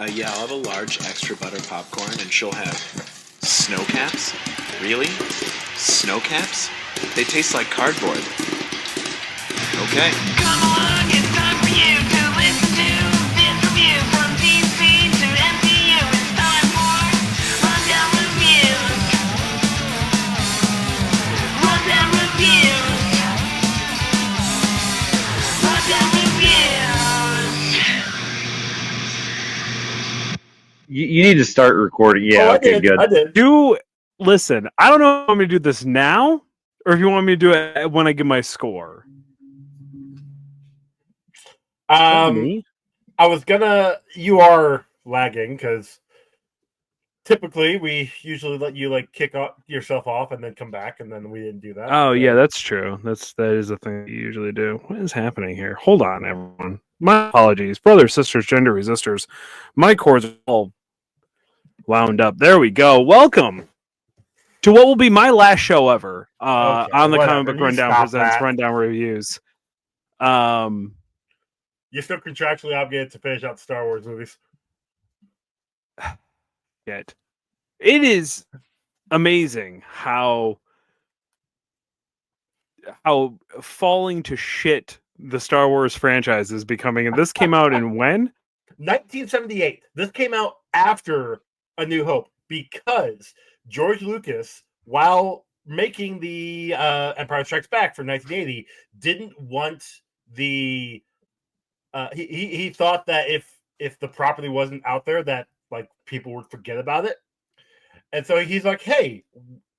Yeah, I'll have a large extra butter popcorn, and she'll have snow caps. Really? Snow caps? They taste like cardboard. Okay. Come along, it's time for you to listen to this review from DC to MCU. It's time for Rundown Reviews. Rundown Reviews. Rundown Reviews. You need to start recording. Yeah, okay, good. I did. Listen, I don't know if you want me to do this now or if you want me to do it when I give my score. Me? I was gonna. You are lagging because typically we usually let you kick yourself off and then come back, and then we didn't do that. Oh, yeah, that's true. That is a thing you usually do. What is happening here? Hold on, everyone. My apologies. Brothers, sisters, gender resistors. My cords are all wound up. There we go. Welcome to what will be my last show ever on the Comic Book Rundown presents Rundown Reviews. You're still contractually obligated to finish out the Star Wars movies. It is amazing how falling to shit the Star Wars franchise is becoming. And this came out in when? 1978. This came out after A New Hope because George Lucas, while making the Empire Strikes Back for 1980, didn't want the he thought that if the property wasn't out there, that people would forget about it, and so he's like, "Hey,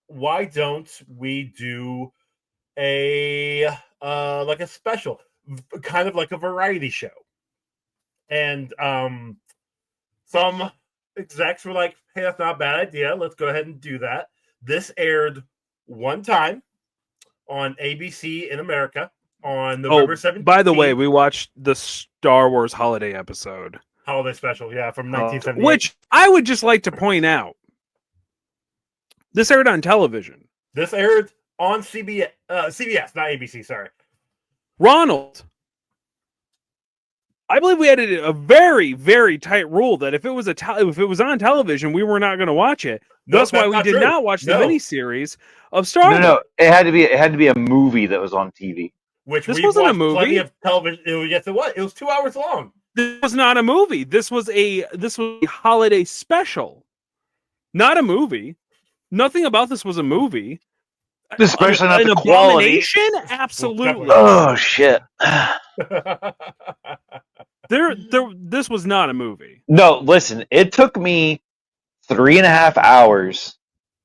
why don't we do a a special, kind of like a variety show?" And some execs were like, "Hey, that's not a bad idea. Let's go ahead and do that." This aired one time on ABC in America on November 17th. By the way, we watched the Star Wars holiday episode. Holiday special, yeah, from 1978. Which I would just like to point out. This aired on television. This aired on CBS, not ABC, sorry. Ronald, I believe we had a very, very tight rule that if it was on television, we were not going to watch it. That's why we did not watch the miniseries of Star Wars. No, it had to be a movie that was on TV. Which this wasn't a movie. Plenty of television. Yes, it was. It was 2 hours long. This was not a movie. This was a holiday special, not a movie. Nothing about this was a movie. Especially not an the quality. Abomination? Absolutely. Oh shit. This was not a movie. No, listen. It took me 3.5 hours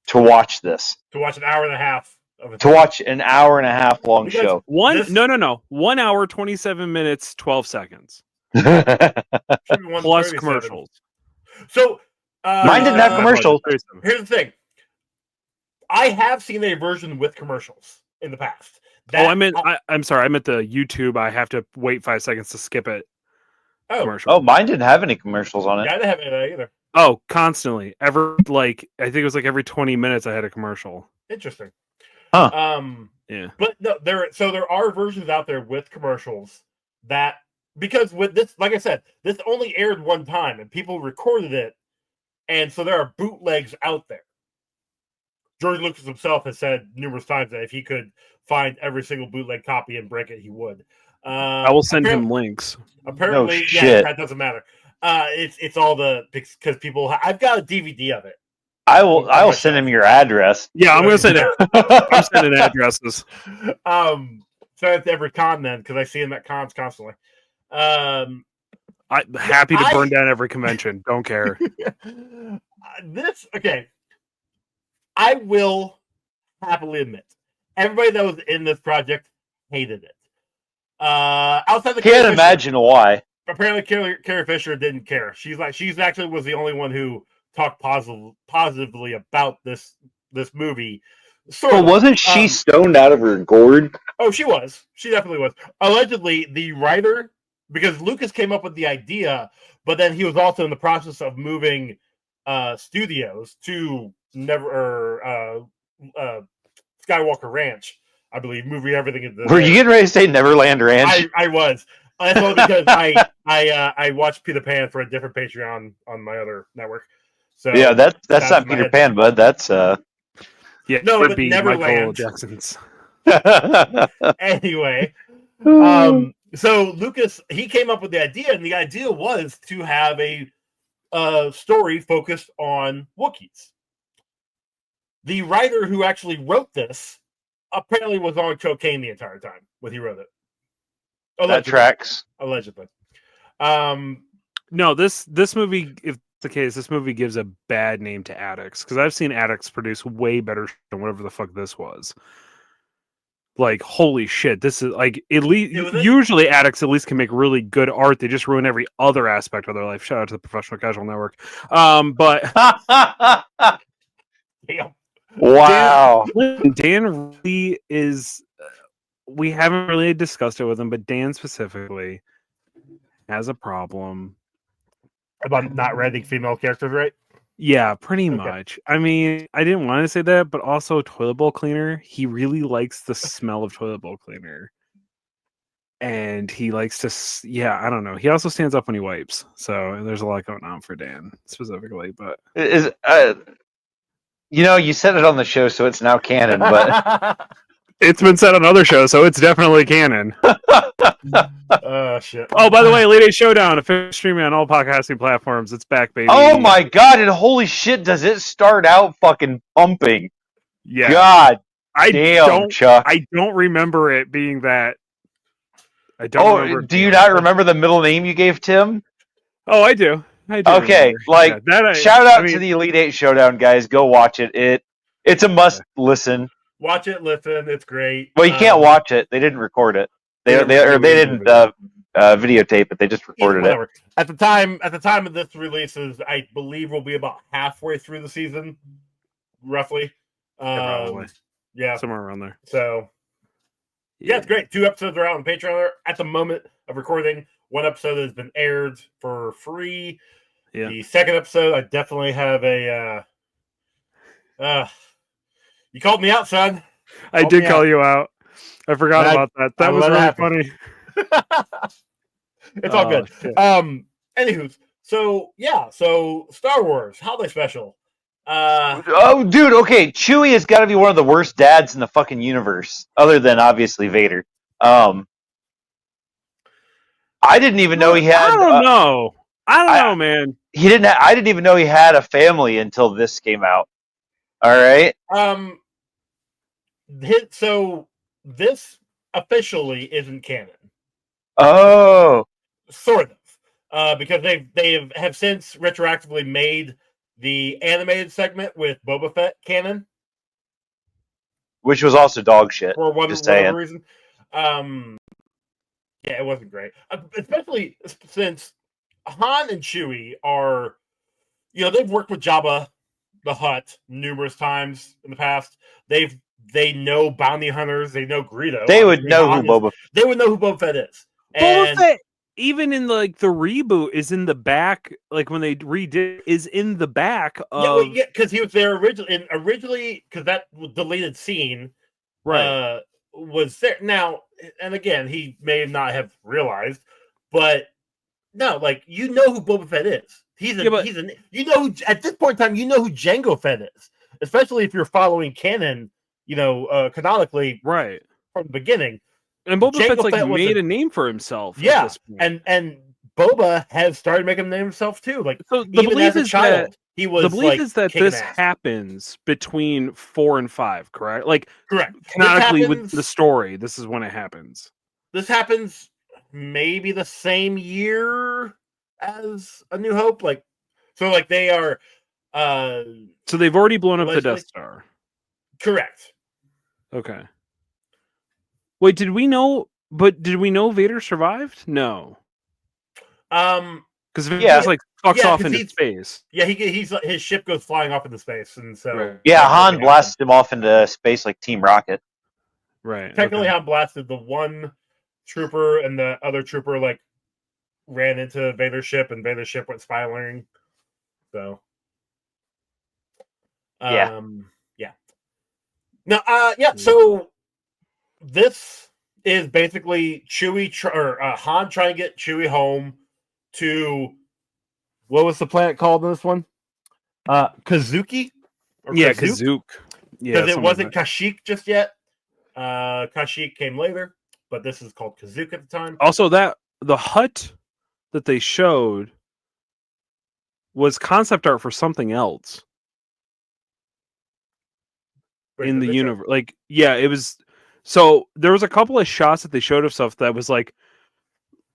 to watch this. To watch an hour and a half. To watch an hour and a half long show. 1 hour, 27 minutes, 12 seconds. Plus commercials. So mine didn't have commercials. Here's the thing. I have seen a version with commercials in the past. I'm sorry. I meant the YouTube. I have to wait 5 seconds to skip it. Oh, mine didn't have any commercials on it. I didn't have any either. Oh, constantly. I think it was every 20 minutes I had a commercial. Interesting. Huh. Yeah. But no, there are versions out there with commercials that, because with this, like I said, this only aired one time and people recorded it, and so there are bootlegs out there. George Lucas himself has said numerous times that if he could find every single bootleg copy and break it, he would. I will send him links. Apparently, no shit. That doesn't matter. It's all because people. I've got a DVD of it. I will send him your address. Yeah, I'm gonna send it. I'm sending addresses. So it's every con then, because I see him at cons constantly. I'm happy to burn down every convention. Don't care. I will happily admit, everybody that was in this project hated it. Outside the can't imagine why. Apparently, Carrie Fisher didn't care. She's actually was the only one who talked positively about this movie. But wasn't she stoned out of her gourd? Oh, she was. She definitely was. Allegedly, the writer, because Lucas came up with the idea, but then he was also in the process of moving studios to Skywalker Ranch, I believe, moving everything into. Were you getting ready to say Neverland Ranch? I was. That's only because I watched Peter Pan for a different Patreon on my other network. So Yeah, that's that's not in my Peter head. Pan, bud. That's Yeah, No, it would but be Michael Neverland. Jackson's. Anyway, so Lucas, he came up with the idea, and the idea was to have a story focused on Wookiees. The writer who actually wrote this apparently was on cocaine the entire time when he wrote it. that tracks. Allegedly. No, this movie, if it's the case, this movie gives a bad name to addicts because I've seen addicts produce way better than whatever the fuck this was. Like, holy shit, this is like at least usually addicts at least can make really good art. They just ruin every other aspect of their life. Shout out to the Professional Casual Network. But Damn. Wow. Dan really is. We haven't really discussed it with him, but Dan specifically has a problem About not writing female characters, right? Yeah, pretty Okay. much. I mean, I didn't want to say that, but also toilet bowl cleaner. He really likes the smell of toilet bowl cleaner. And he likes to, yeah, I don't know. He also stands up when he wipes. So there's a lot going on for Dan specifically. But Is you said it on the show, so it's now canon. But it's been said on other shows, so it's definitely canon. Shit. Oh, by the way, Elite Eight Showdown, officially streaming on all podcasting platforms. It's back, baby. oh my god! And holy shit, does it start out fucking pumping? Yeah. God I damn, don't, Chuck. I don't remember it being that. I don't remember. Do you not remember the middle name you gave Tim? Oh, I do. Okay, remember. Shout out to the Elite Eight Showdown, guys. Go watch it. It's a must listen. Watch it, listen. It's great. Well, you can't watch it. They didn't record it. They didn't videotape it. They just recorded it. At the time of this releases, I believe we'll be about halfway through the season, roughly. Probably. Yeah, somewhere around there. So, yeah, it's great. 2 episodes are out on Patreon at the moment of recording. 1 episode has been aired for free. Yeah. The second episode, I definitely have you called me out, son. I did call you out. I forgot about that. That was really funny. It's all good. Shit. Anywho, so Star Wars holiday special. Oh, dude. Okay, Chewie has got to be one of the worst dads in the fucking universe, other than obviously Vader. I didn't even know he had. I don't know. I don't know, man. He didn't. I didn't even know he had a family until this came out. All right. So this officially isn't canon. Oh. Sort of. Because they have since retroactively made the animated segment with Boba Fett canon, which was also dog shit. For whatever reason. Yeah, it wasn't great. Especially since Han and Chewie are, they've worked with Jabba the Hutt numerous times in the past. They know bounty hunters. They know Greedo. They would know who Boba. They would know who Boba Fett is. Boba Fett, even in the reboot, is in the back. Like when they redid, is in the back of. Yeah, because he was there originally, because that deleted scene, right, was there. Now, and again, he may not have realized, but no, who Boba Fett is. At this point in time, you know who Jango Fett is, especially if you're following canon, canonically, right, from the beginning. And Boba Fett's made a name for himself. Yeah, at this point. and Boba has started making a name himself too. So the belief is that he was. The belief is that this happens between 4 and 5, correct? Correct. Canonically, with the story, this is when it happens. This happens maybe the same year as A New Hope. They are. So they've already blown up the Death Star. Correct. Okay. Wait, did we know Vader survived? No. Because Vader's fucks off into space. Yeah, his ship goes flying off into space, and so Han blasted him off into space like Team Rocket. Right. Technically, Han blasted the one trooper, and the other trooper ran into Vader's ship, and Vader's ship went spiraling. So. Yeah. No. Yeah. So this is basically Han trying to get Chewie home to what was the planet called in this one? Kazuki? Or Yeah, Kazook? Kazook. Yeah, Because it something wasn't like Kashyyyk just yet. Kashyyyk came later, but this is called Kazook at the time. that. Also, that the hut that they showed was concept art for something else Wait, in did the they show- universe. Like, yeah, it was. So there was a couple of shots that they showed of stuff that was like,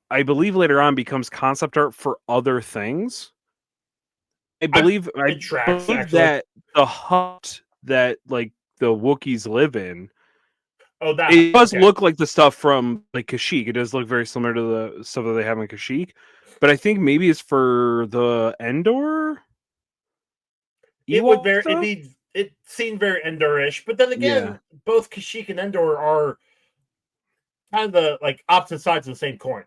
I believe later on becomes concept art for other things. I believe it tracks, actually. that the hut that like the Wookiees live in, Oh, that it does okay. look like the stuff from like Kashyyyk. It does look very similar to the stuff that they have in Kashyyyk, but I think maybe it's for the Endor. It would Ewok stuff? it seemed very Endor-ish, but then again, both Kashyyyk and Endor are kind of the like opposite sides of the same coin,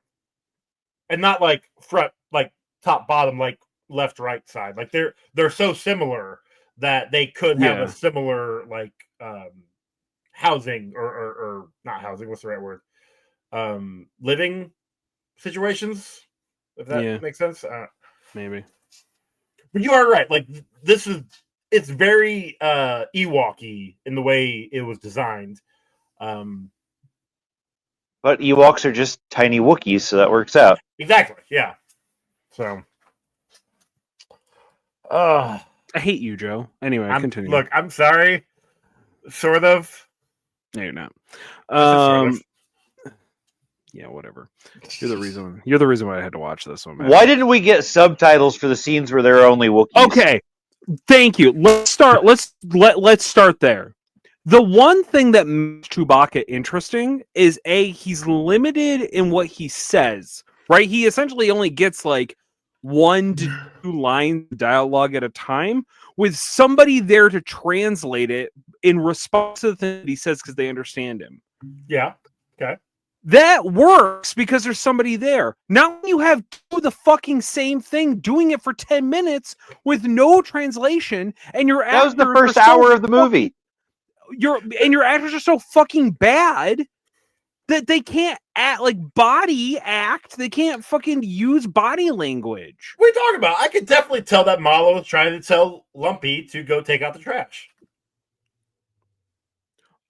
and not like front, like top bottom, like left right side. Like they're so similar that they could have a Yeah. similar like housing or not housing. What's the right word? Living situations. If that Yeah. makes sense. Maybe. But you are right. Like it's very Ewok-y in the way it was designed. But Ewoks are just tiny Wookiees, so that works out. Exactly. Yeah. So. I hate you, Joe. Anyway, continue. Look, I'm sorry. Sort of. No, you're not. Sort of. Yeah, whatever. You're the reason why I had to watch this one. Man. Why didn't we get subtitles for the scenes where there are only Wookiees? Okay, thank you. Let's start. Let's start there. The one thing that makes Chewbacca interesting is he's limited in what he says. Right? He essentially only gets like 1 to 2 lines of dialogue at a time, with somebody there to translate it in response to the thing that he says because they understand him. Yeah. Okay. That works because there's somebody there. Now you have do the fucking same thing, doing it for 10 minutes with no translation, and your That was the actors first are so hour of the movie. your actors are so fucking bad that they can't body act. They can't fucking use body language. What are you talking about? I could definitely tell that Malo was trying to tell Lumpy to go take out the trash.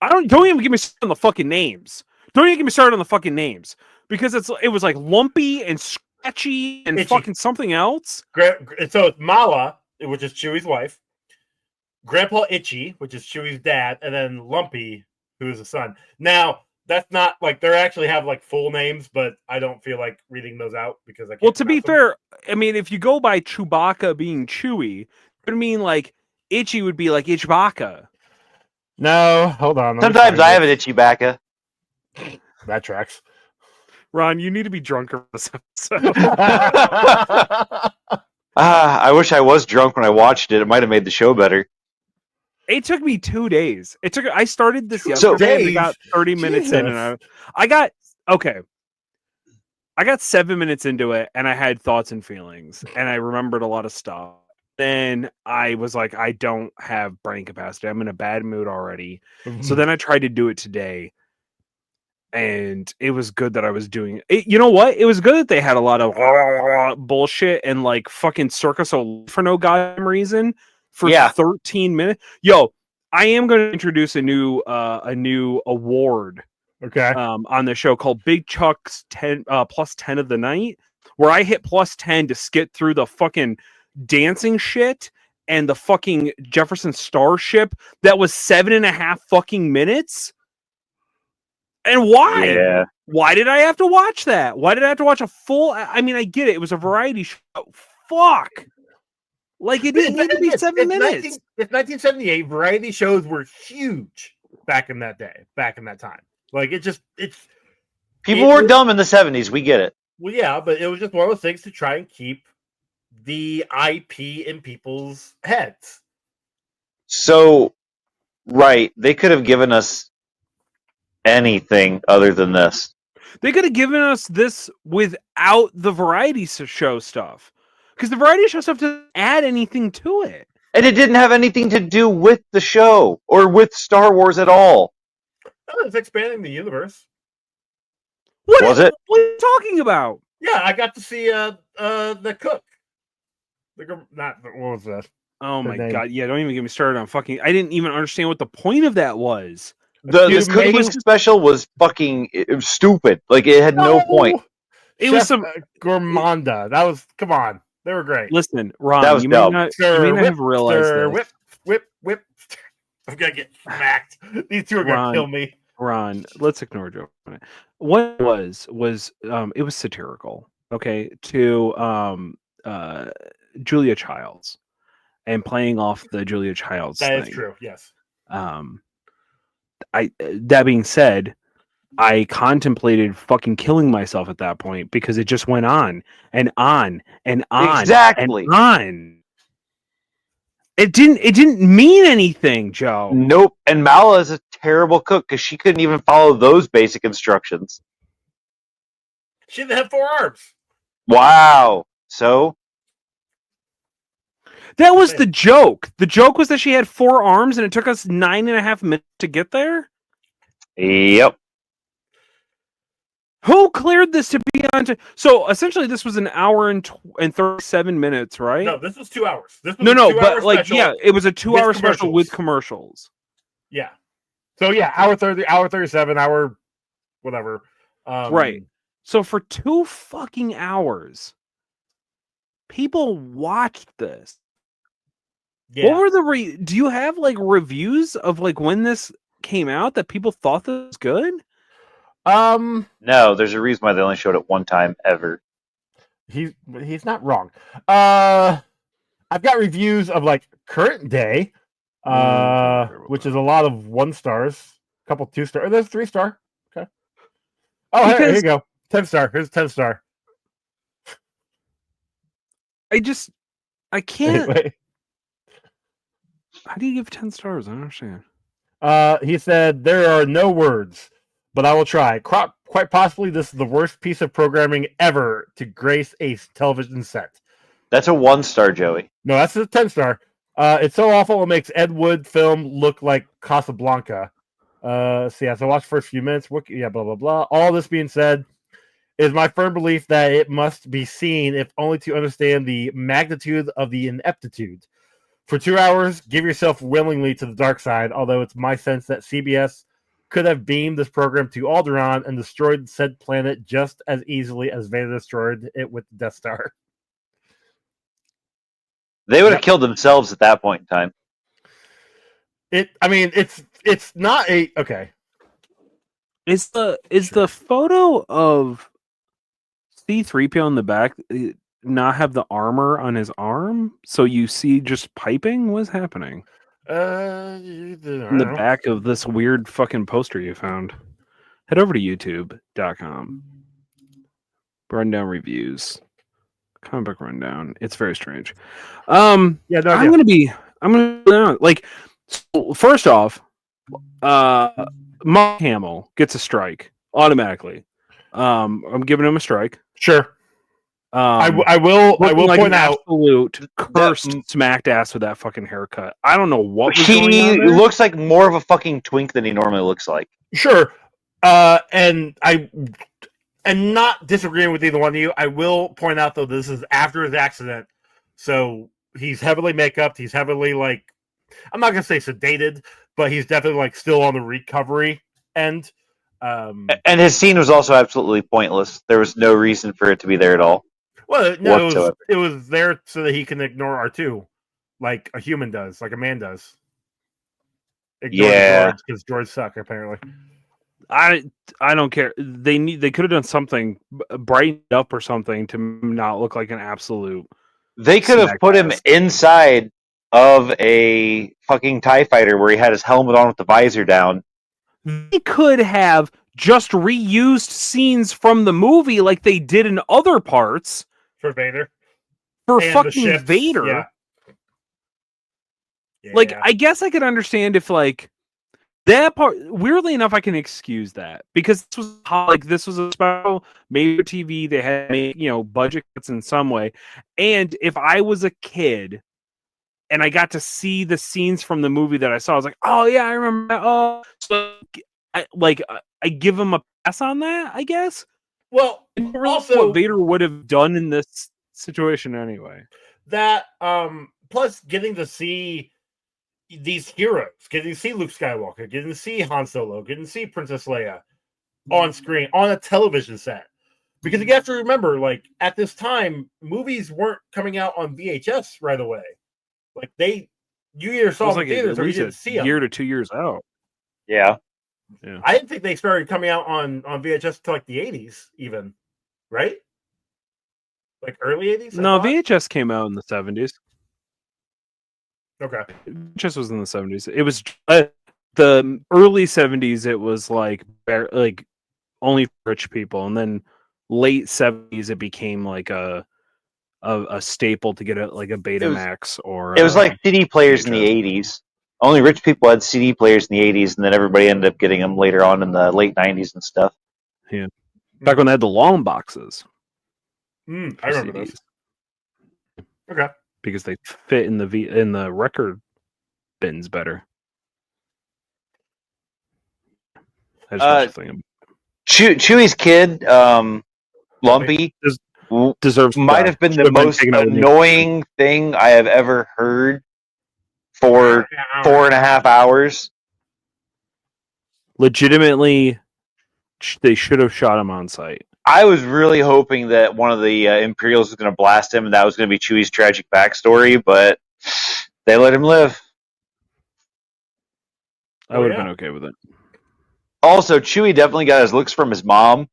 Don't even get me started on the fucking names. Don't even get me started on the fucking names, because it was like Lumpy and Scratchy and Itchy. fucking something else. So it's Mala, which is Chewie's wife, Grandpa Itchy, which is Chewie's dad, and then Lumpy, who is the son. Now, that's not like they actually have like full names, but I don't feel like reading those out because I can't. Well, to be pronounce them. fair, I mean, if you go by Chewbacca being Chewie, it would mean like Itchy would be like Itchbacca. No, hold on. Sometimes I have an itchy backa. That tracks. Ron, you need to be drunker for this episode. I wish I was drunk when I watched it. It might have made the show better. It took me 2 days. I started this 2 yesterday and I days? got 30 minutes in, and I got 7 minutes into it, and I had thoughts and feelings, and I remembered a lot of stuff. Then I was like, I don't have brain capacity. I'm in a bad mood already. So then I tried to do it today, and it was good that I was doing it. You know what? It was good that they had a lot of bullshit and like fucking circus for no goddamn reason for 13 minutes. Yo, I am going to introduce a new award. Okay. On the show called Big Chuck's plus 10 of the night, where I hit plus 10 to skip through the fucking dancing shit and the fucking Jefferson Starship that was 7.5 fucking minutes. And why? Yeah. Why did I have to watch that? Why did I have to watch a full? I mean, I get it. It was a variety show. Fuck. Like, it didn't need to be 7 minutes. It's 1978. Variety shows were huge back in that day, back in that time. Like, People were dumb in the 70s. We get it. Well, yeah, but it was just one of those things to try and keep the IP in people's heads. So, right, they could have given us anything other than this. They could have given us this without the variety show stuff, because the variety show stuff doesn't add anything to it. And it didn't have anything to do with the show or with Star Wars at all. Oh, it's expanding the universe. What Was it? What are you talking about? Yeah, I got to see the cook. What was that? Oh Her my name. god! Yeah, don't even get me started on fucking. I didn't even understand what the point of that was. The Dude, cooking maybe- special was fucking it was stupid. Like it had no point. It was Chef some. Gourmanda. That was come on. They were great. Listen, Ron, That was you dumb. may not have realized stir, this. whip. I'm gonna get smacked. These two are gonna Ron, kill me. Ron, let's ignore Joe. For a minute. What it was it was satirical. Okay, to Julia Childs and playing off the Julia Childs That is thing. true. Yes. That being said, I contemplated fucking killing myself at that point because it just went on and on and on Exactly. and on. It didn't mean anything, Joe. Nope. And Mala is a terrible cook because she couldn't even follow those basic instructions. She didn't have 4 arms. Wow. So That was the joke. The joke was that she had 4 arms and it took us 9.5 minutes to get there. yep. Who cleared this to be on? So essentially, this was an hour and 37 minutes, right? No, this was 2 hours. This was No, a 2 hour but like, special. yeah, it was a 2-hour special commercials. with commercials. Yeah. So yeah, hour 30, hour 37, hour whatever. Right. So for 2 fucking hours, people watched this. Yeah. What were the do you have like reviews of like when this came out that people thought this was good? No, there's a reason why they only showed it one time ever. He's not wrong. I've got reviews of like current day, which is a lot of 1 stars, a couple 2 star. There's 3 star. Okay. Oh, here you Because- go. 10 star. Here's 10 star. I can't. Anyway, How do you give 10 stars? I don't understand. he said there are no words, but I will try. Quite possibly, this is the worst piece of programming ever to grace a television set. That's a 1-star, Joey. No, that's a 10 star. It's so awful it makes Ed Wood film look like Casablanca. So yeah, so watch the first few minutes. Yeah, blah blah blah. All this being said, it is my firm belief that it must be seen, if only to understand the magnitude of the ineptitude. For 2 hours, give yourself willingly to the dark side. Although it's my sense that CBS could have beamed this program to Alderaan and destroyed said planet just as easily as Vader destroyed it with the Death Star. They would have killed themselves at that point in time. It's not a okay. Is the photo of C-3PO in the back not have the armor on his arm? So you see just piping? What's happening? In the back of this weird fucking poster you found. Head over to youtube.com. Rundown reviews. Comic book rundown. It's very strange. I'm gonna like so first off, Mark Hamill gets a strike automatically. I'm giving him a strike. Sure. I will Like point an out absolute cursed smacked ass with that fucking haircut. I don't know what was He going on there. looks like more of a fucking twink than he normally looks like. sure. And not disagreeing with either one of you, I will point out though this is after his accident, so he's heavily make-upped. He's heavily like, I'm not gonna say sedated, but he's definitely like still on the recovery end. And his scene was also absolutely pointless. There was no reason for it to be there at all. Well, no, whatsoever. it was there so that he can ignore R2, like a human does, like a man does. Yeah. Because droids suck apparently. I don't care. They could have done something, brightened up or something to not look like an absolute. They could have put him inside of a fucking TIE fighter where he had his helmet on with the visor down. They could have just reused scenes from the movie like they did in other parts For Vader. for And the fucking ships, Vader. yeah. Like, Yeah. I guess I could understand if like that part. Weirdly enough, I can excuse that because this was a special made for TV. They had budget cuts in some way, and if I was a kid and I got to see the scenes from the movie that I saw, I was like, oh yeah, I remember that. Oh, so I give him a pass on that, I guess. Well, Really also what Vader would have done in this situation anyway. that plus getting to see these heroes, getting to see Luke Skywalker, getting to see Han Solo, getting to see Princess Leia on screen on a television set. Because you have to remember, like at this time, movies weren't coming out on VHS right away. Like you either It saw was them in like theaters at or you least didn't a see them. year to 2 years out. Yeah. I didn't think they started coming out on VHS until like the 80s, even, right? Like early 80s? No, VHS came out in the 70s. Okay. VHS was in the 70s. It was the early 70s. It was like only for rich people, and then late 70s it became like a staple to get a Betamax or It was like CD players in the VHS. 80s. Only rich people had CD players in the 80s, and then everybody ended up getting them later on in the late 90s and stuff. Yeah, back when they had the long boxes. I for remember CDs. this. Okay. Because they fit in the record bins better. I just watched the thing. Chewie's kid, Lumpy, Deserves to might die. have been Should the have been most taken out of the annoying thing I have ever heard for 4.5 hours. Legitimately, they should have shot him on sight. I was really hoping that one of the Imperials was going to blast him, and that was going to be Chewie's tragic backstory, but they let him live. I would have been okay with it. Also, Chewie definitely got his looks from his mom,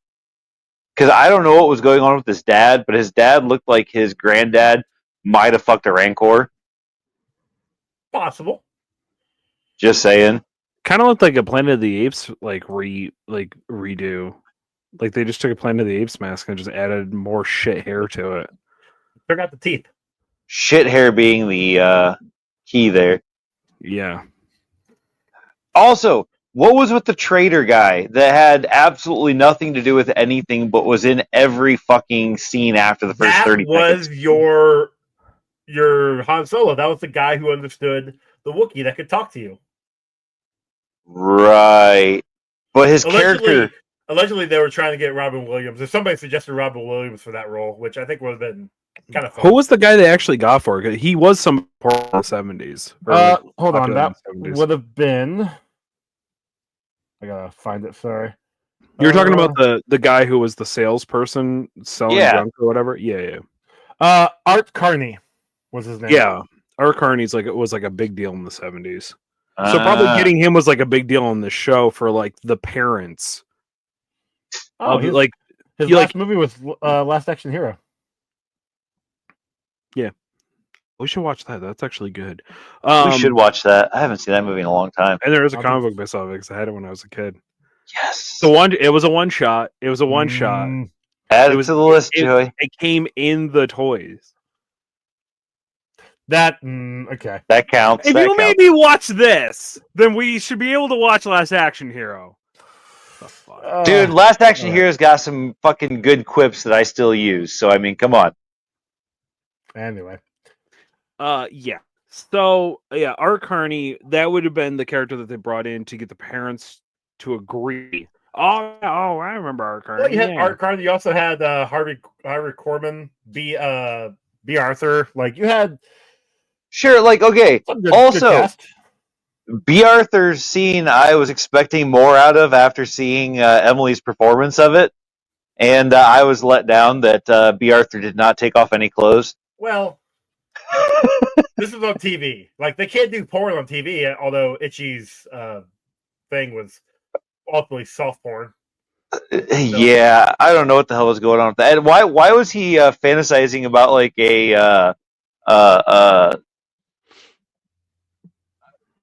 because I don't know what was going on with his dad, but his dad looked like his granddad might have fucked a Rancor. Possible. Just saying. Kind of looked like a Planet of the Apes redo. Like they just took a Planet of the Apes mask and just added more shit hair to it. Took out the teeth. Shit hair being the key there. Yeah. Also, what was with the traitor guy that had absolutely nothing to do with anything but was in every fucking scene after the first 30 That was seconds? your Han Solo. That was the guy who understood the Wookiee that could talk to you. Right. But his character... Allegedly, they were trying to get Robin Williams. If somebody suggested Robin Williams for that role, which I think would have been kind of fun. Who was the guy they actually got for it? He was some in the 70s. Hold on. That would have been... I gotta find it, sorry. You're talking about the guy who was the salesperson selling junk or whatever? Yeah. Art Carney was his name. Yeah. Art Carney's was a big deal in the 70s. So probably getting him was like a big deal on the show for like the parents. Oh, his last movie was Last Action Hero. Yeah. We should watch that. That's actually good. We should watch that. I haven't seen that movie in a long time. And there is a comic book based off it because I had it when I was a kid. Yes. It was a one shot. It was a one shot. Add it to the list, Joey. It came in the toys. Okay. That counts. If you made me watch this, then we should be able to watch Last Action Hero. Dude, Last Action Hero's got some fucking good quips that I still use. So I mean, come on. Anyway. Yeah. So yeah, Art Carney, that would have been the character that they brought in to get the parents to agree. Oh, I remember Art Carney. Well, you had Art Carney. You also had Harvey Korman, B. Arthur. Like you had. Sure. Like okay. Also, good B. Arthur's scene, I was expecting more out of after seeing Emily's performance of it, and I was let down that B. Arthur did not take off any clothes. Well, this is on TV. Like they can't do porn on TV, although Itchy's thing was ultimately soft porn. Yeah, I don't know what the hell was going on with that. And why was he fantasizing about like a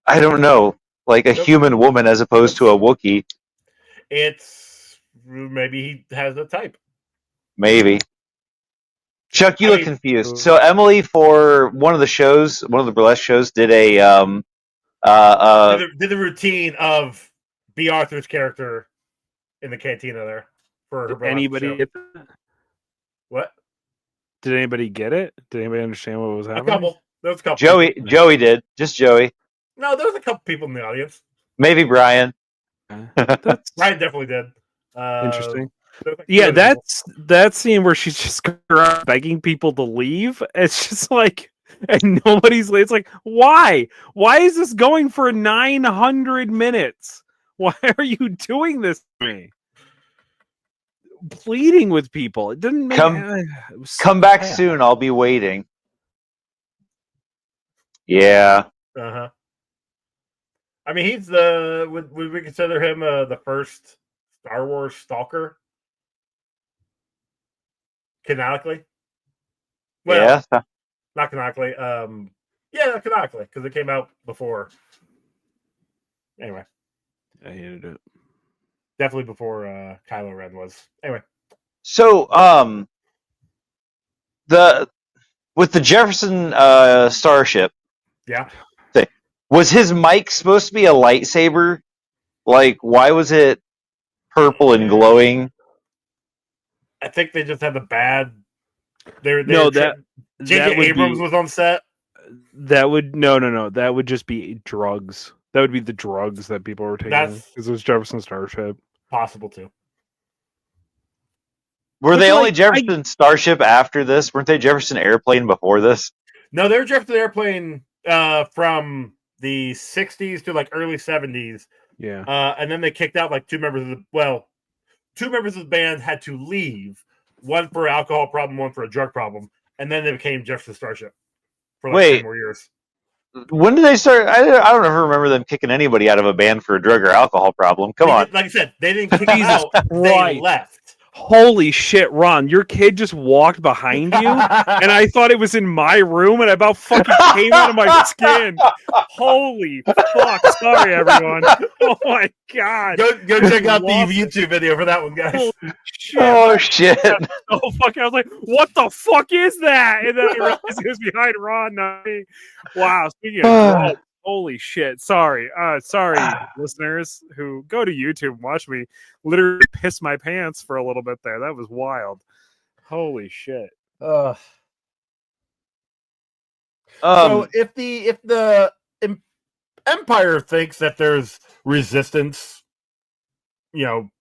I don't know, like a human woman as opposed to a Wookiee? It's maybe he has a type. Maybe. Chuck, you look confused. So Emily, for one of the burlesque shows, did a did the routine of B. Arthur's character in the cantina there for her anybody show. get that? What? Did anybody get it? Did anybody understand what was happening? A couple. There was a couple. Joey did. Just Joey. No, there was a couple people in the audience. Maybe Brian. Brian definitely did. Interesting. There's like Yeah, two other people. that's that scene where she's just going around begging people to leave. It's just like, and nobody's. It's like, why? Why is this going for 900 minutes? Why are you doing this to me? Pleading with people. It didn't make. It was so Come back bad. soon. I'll be waiting. Yeah. Uh-huh. I mean, he's the would we consider him the first Star Wars stalker canonically? Well, Yeah. not canonically. Yeah, canonically because it came out before. Anyway, I hated it. definitely before Kylo Ren was. Anyway, So, with the Jefferson starship yeah, thing, was his mic supposed to be a lightsaber? Like, why was it purple and glowing? I think they just had the bad. No, that J.J. would Abrams be was on set. that would no. That would just be drugs. That would be the drugs that people were taking That's because it was Jefferson Starship. possible too. Were But they like, only Jefferson starship after this? Weren't they Jefferson airplane before this? No, they were Jefferson Airplane from the '60s to like early '70s. Yeah. And then they kicked out like two members of the band had to leave, one for an alcohol problem, one for a drug problem, and then they became Jefferson Starship for like 10 more years. When did they start? I don't ever remember them kicking anybody out of a band for a drug or alcohol problem. Come on. Like I said, they didn't kick them Jesus out; they Christ. left. Holy shit, Ron! Your kid just walked behind you, and I thought it was in my room, and I about fucking came out of my skin. Holy fuck! Sorry, everyone. Oh my god. Go check out the Lost YouTube video for that one, guys. Holy shit. Oh shit! Oh fuck! I was like, "What the fuck is that?" And then I realized it was behind Ron. Not me. Wow. Speaking of drugs, holy shit! Sorry, sorry, listeners who go to YouTube and watch me literally piss my pants for a little bit there. That was wild. Holy shit! So if the Empire thinks that there's resistance,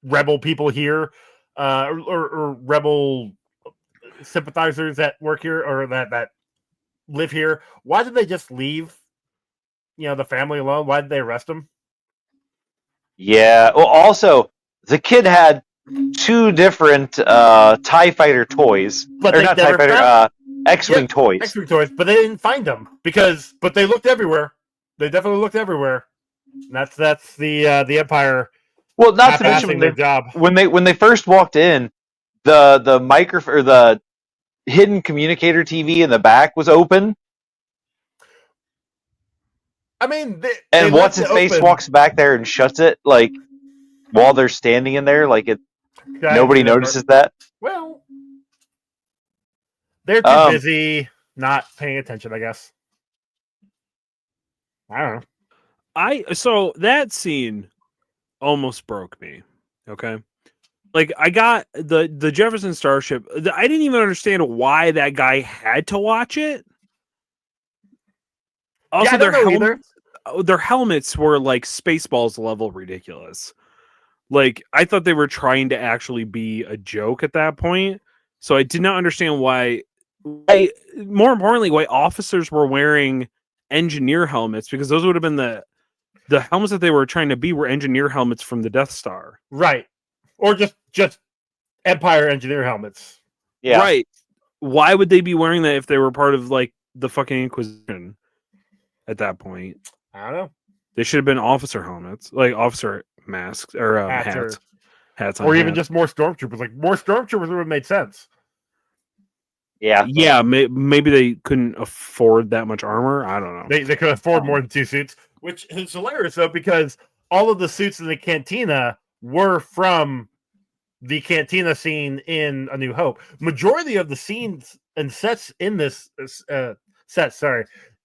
rebel people here, or rebel sympathizers that work here or that live here, why did they just leave? The family alone. Why did they arrest him? Yeah. Well, also the kid had two different TIE fighter toys, But or they not never TIE fighter, found- X-wing Yep, toys. X-wing toys, but they didn't find them but they looked everywhere. They definitely looked everywhere. And that's the Empire. Well, not to mention half-assing their job. when they first walked in, the microphone or the hidden communicator TV in the back was open, I mean, and they what's his left it face open. walks back there and shuts it like while they're standing in there, like it. I Nobody see that part. notices that. Well, they're too busy not paying attention, I guess. I don't know. So that scene almost broke me. Okay. Like I got the Jefferson Starship. I didn't even understand why that guy had to watch it. Also, I don't know either. Their helmets were like Spaceballs level ridiculous. Like I thought they were trying to actually be a joke at that point. So I did not understand why. More importantly, why officers were wearing engineer helmets, because those would have been the helmets that they were trying to be were engineer helmets from the Death Star. Right. Or just Empire engineer helmets. Yeah. Right. Why would they be wearing that if they were part of like the fucking Inquisition at that point? I don't know. They should have been officer helmets, like officer masks or hats. Hats on or even hats. just more stormtroopers. Like more stormtroopers would have made sense. Yeah. Yeah, maybe they couldn't afford that much armor. I don't know. They could afford more than 2 suits, which is hilarious though, because all of the suits in the cantina were from the cantina scene in A New Hope. Majority of the scenes and sets in this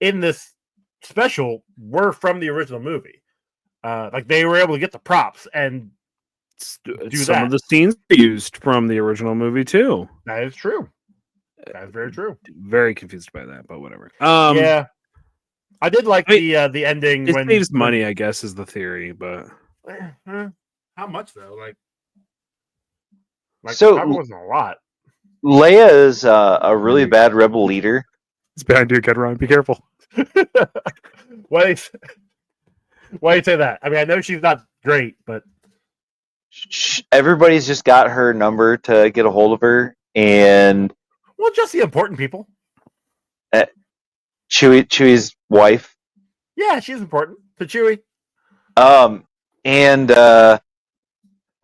in this special were from the original movie. Like they were able to get the props and do Some that. of the scenes used from the original movie too. That is true. That is very true. Very confused by that, but whatever. Yeah, I did like the ending It when saves money, I guess, is the theory, but How much though? Like Like, So- probably wasn't a lot. Leia is a really bad rebel leader. It's behind you again, Ryan. Be careful. Why do you say that? I mean, I know she's not great, but Everybody's just got her number to get a hold of her, and well, just the important people. Chewie's wife. Yeah, she's important to Chewie. And I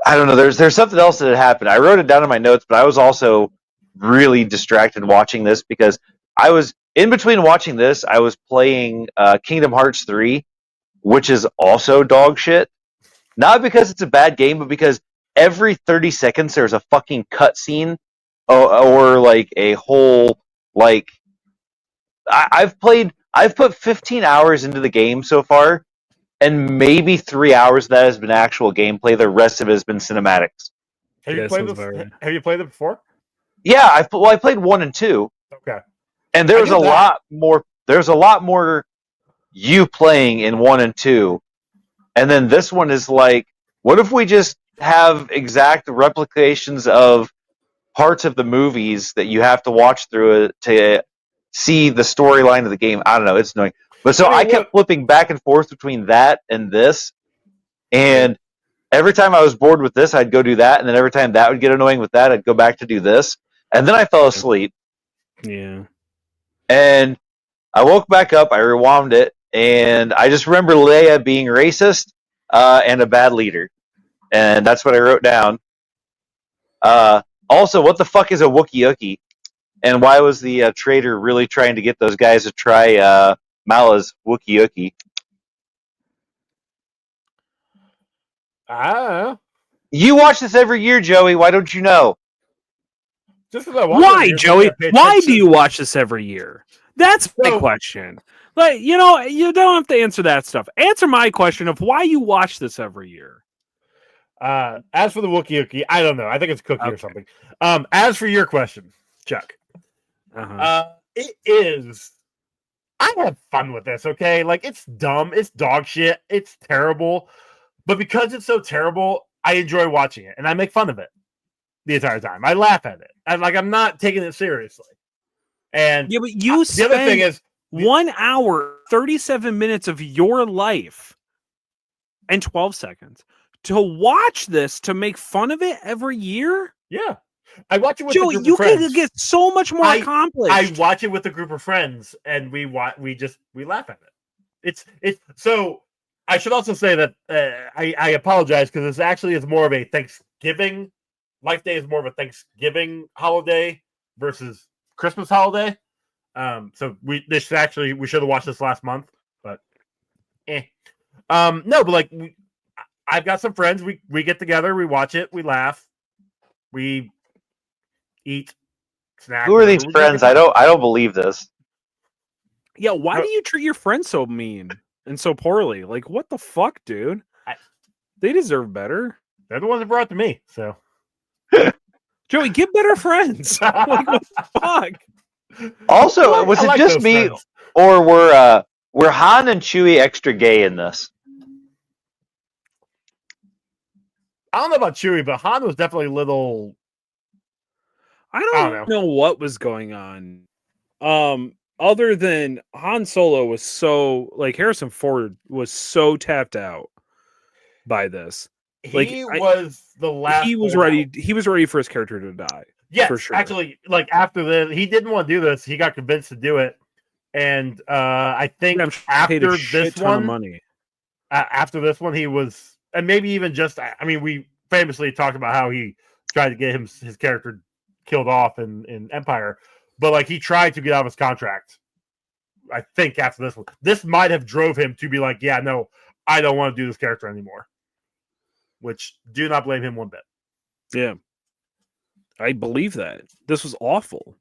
don't know. There's something else that had happened. I wrote it down in my notes, but I was also really distracted watching this because I was in between watching this. I was playing Kingdom Hearts 3, which is also dog shit. Not because it's a bad game, but because every 30 seconds there's a fucking cutscene or like a whole like. I've put 15 hours into the game so far, and maybe 3 hours of that has been actual gameplay. The rest of it has been cinematics. Have Yeah, you played sounds this? about right. Have you played it before? Yeah, I played 1 and 2, Okay. and there's I a knew that. lot more. There's a lot more you playing in 1 and 2, and then this one is like, what if we just have exact replications of parts of the movies that you have to watch through it to see the storyline of the game? I don't know. It's annoying. But so I kept flipping back and forth between that and this, and every time I was bored with this, I'd go do that, and then every time that would get annoying with that, I'd go back to do this, and then I fell asleep, Yeah. and I woke back up, I rewound it, and I just remember Leia being racist and a bad leader, and that's what I wrote down. Also, what the fuck is a Wookiee? And why was the trader really trying to get those guys to try Mala's Wookiee? I don't know. You watch this every year, Joey. Why don't you know? Just because I watch Why, it, Joey? I pay Why attention. do you watch this every year? That's my So- question. Like, you know, you don't have to answer that stuff. Answer my question of why you watch this every year. As for the Wookiee, I don't know. I think it's Cookie or Okay. something. As for your question, Chuck, Uh-huh. it is. I have fun with this. Okay, like it's dumb, it's dog shit, it's terrible, but because it's so terrible, I enjoy watching it and I make fun of it the entire time. I laugh at it. I'm not taking it seriously. And Yeah, but you the other thing spend is, 1 hour, 37 minutes of your life and 12 seconds to watch this to make fun of it every year? yeah, I watch it with Joey, a group you of friends. could get so much more accomplished. I watch it with a group of friends, and we laugh at it. It's so. I should also say that I apologize because this actually is more of a Thanksgiving. Life Day is more of a Thanksgiving holiday versus Christmas holiday. So we should have watched this last month, but no, but like I've got some friends. We get together, we watch it, we laugh, we eat, snack. Who are whatever. these We friends? drink I don't believe this. Yeah, why No. do you treat your friends so mean and so poorly? Like, what the fuck, dude? They deserve better. They're the ones that brought it to me. So Joey, get better friends. Like, what the fuck? Also, was I it like just those me, friends. or were Han and Chewie extra gay in this? I don't know about Chewie, but Han was definitely a little. I don't don't know what was going on. Other than Han Solo was so like Harrison Ford was so tapped out by this. Like, He was the last. He was holdout. ready. He was ready for his character to die. Yes, for sure. actually, like after this, he didn't want to do this. He got convinced to do it, and I think I'm sure he paid a after shit this ton of one, money. After this one, he was, and maybe even just. I mean, we famously talked about how he tried to get his character killed off in Empire, but like he tried to get out of his contract. I think after this one, this might have drove him to be like, yeah, no, I don't want to do this character anymore. Which do not blame him one bit. Yeah, I believe that. This was awful.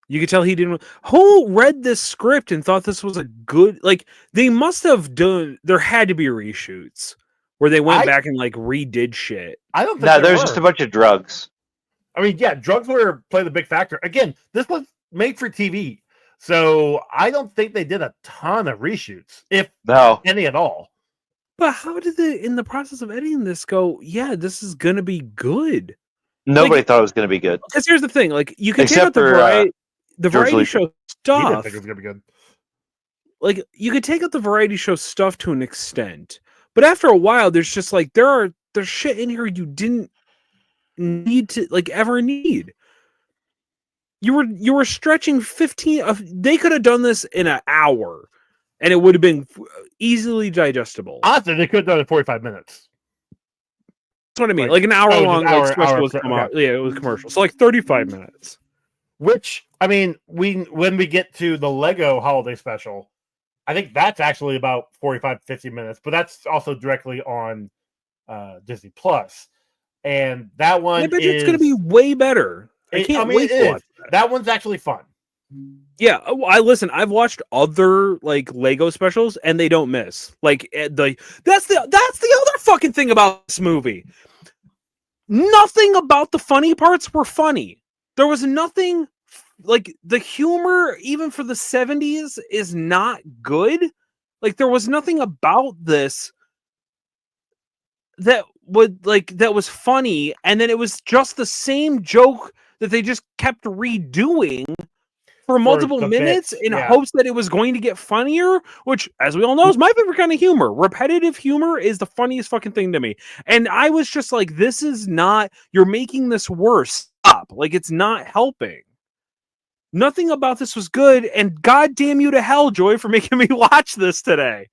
You could tell he didn't. Who read this script and thought this was a good? Like, they must have done. There had to be reshoots where they went back and like redid shit. I don't think No, there there's were. just a bunch of drugs. I mean, yeah, drugs were play the big factor. Again, this was made for TV, so I don't think they did a ton of reshoots, if No, any at all. But how did they, in the process of editing this, go? Yeah, this is gonna be good. Nobody Like, thought it was going to be good. because here's the thing: like, you can take Except out the for, George variety Lucas. show He didn't stuff. think it was gonna be good. Like, you could take out the variety show stuff to an extent, but after a while, there's just like there's shit in here you didn't need to like ever need. You were stretching 15 of they could have done this in an hour and it would have been easily digestible. Honestly, they could have done it in 45 minutes. That's what I mean. Like, Like an hour just long hour- like special hour was for- come okay. out. Yeah, it was commercial. So like 35 minutes. Which, I mean, when we get to the Lego holiday special, I think that's actually about 45, 50 minutes, but that's also directly on Disney Plus. And that one I bet is it's going to be way better. I can't wait it to is. watch that. That one's actually fun. Yeah, I've watched other like Lego specials and they don't miss. Like that's the other fucking thing about this movie. Nothing about the funny parts were funny. There was nothing like the humor even for the 70s is not good. Like there was nothing about this that was funny, and then it was just the same joke that they just kept redoing for multiple the minutes bits, in yeah. hopes that it was going to get funnier, which, as we all know, is my favorite kind of humor. Repetitive humor is the funniest fucking thing to me. And I was just like, this is not, you're making this worse. Stop. Like, it's not helping. Nothing about this was good, and goddamn you to hell, Joy, for making me watch this today.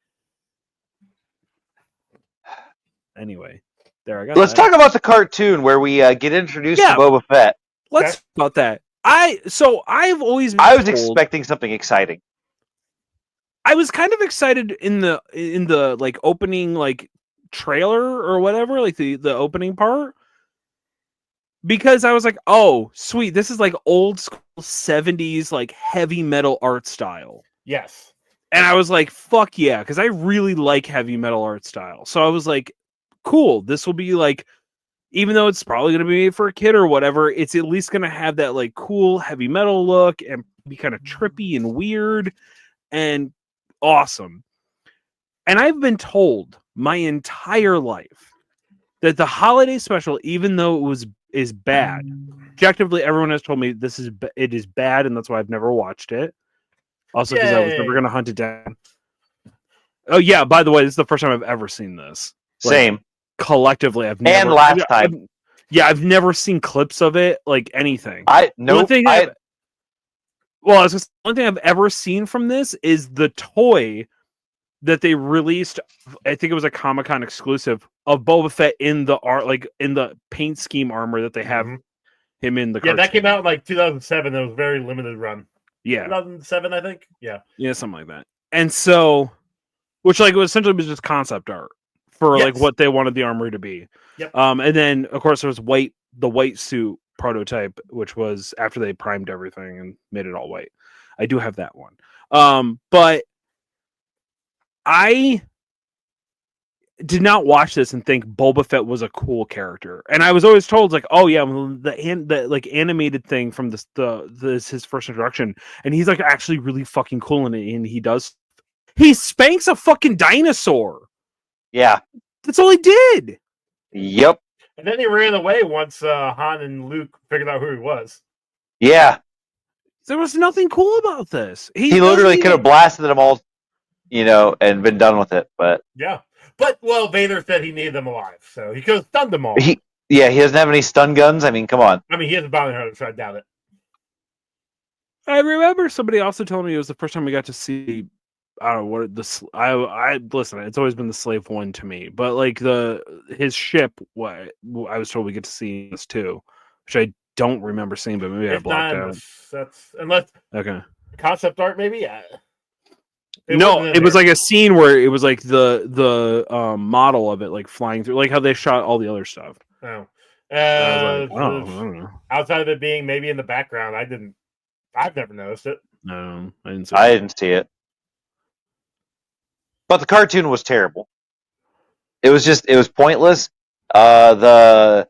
Anyway, there I got Let's that. talk about the cartoon where we get introduced Yeah. to Boba Fett. Let's talk about that. I've always been I was told- expecting something exciting. I was kind of excited in the like opening like trailer or whatever, like the opening part, because I was like, oh sweet, this is like old school 70s like heavy metal art style. Yes. And I was like, fuck yeah, because I really like heavy metal art style. So I was like, cool, this will be like, even though it's probably going to be made for a kid or whatever, it's at least going to have that like cool heavy metal look and be kind of trippy and weird and awesome. And I've been told my entire life that the holiday special, even though is bad, objectively everyone has told me it is bad, and that's why I've never watched it. Also, because I was never Yay. going to hunt it down. Oh yeah, by the way, this is the first time I've ever seen this. Like, Same. collectively, I've never. And last time. I've never seen clips of it, like anything. I no. The only thing I've ever seen from this is the toy that they released. I think it was a Comic-Con exclusive of Boba Fett in the art, like in the paint scheme armor that they have him in the. Yeah, that cartoon. came out in like 2007. It was a very limited run. Yeah, 2007, I think. Yeah, something like that. And so, which like was essentially just concept art for like Yes. what they wanted the armor to be. Yep. And then of course there was the white suit prototype, which was after they primed everything and made it all white. I do have that one. But I did not watch this and think Boba Fett was a cool character. And I was always told like, oh yeah, well, the like animated thing from this his first introduction, and he's like actually really fucking cool in it, and he spanks a fucking dinosaur. Yeah. That's all he did. Yep. and then he ran away once Han and Luke figured out who he was. Yeah. There was nothing cool about this. He literally could have blasted them all, and been done with it. But Yeah, but well, Vader said he needed them alive, so he could have stunned them all. he doesn't have any stun guns. I mean, come on. I mean, he has a bounty hunter, so I doubt it. I remember somebody also told me it was the first time we got to see. I don't know what I listen. It's always been the Slave One to me, but like his ship. What I was told we get to see this too, which I don't remember seeing, but maybe I If blocked not, out. that's unless Okay. concept art, maybe. No, it was like a scene where it was like the model of it like flying through, like how they shot all the other stuff. Oh. And I was like, I don't know. Outside of it being maybe in the background, I've never noticed it. No, I didn't see I it. didn't see it. But the cartoon was terrible. It was pointless. The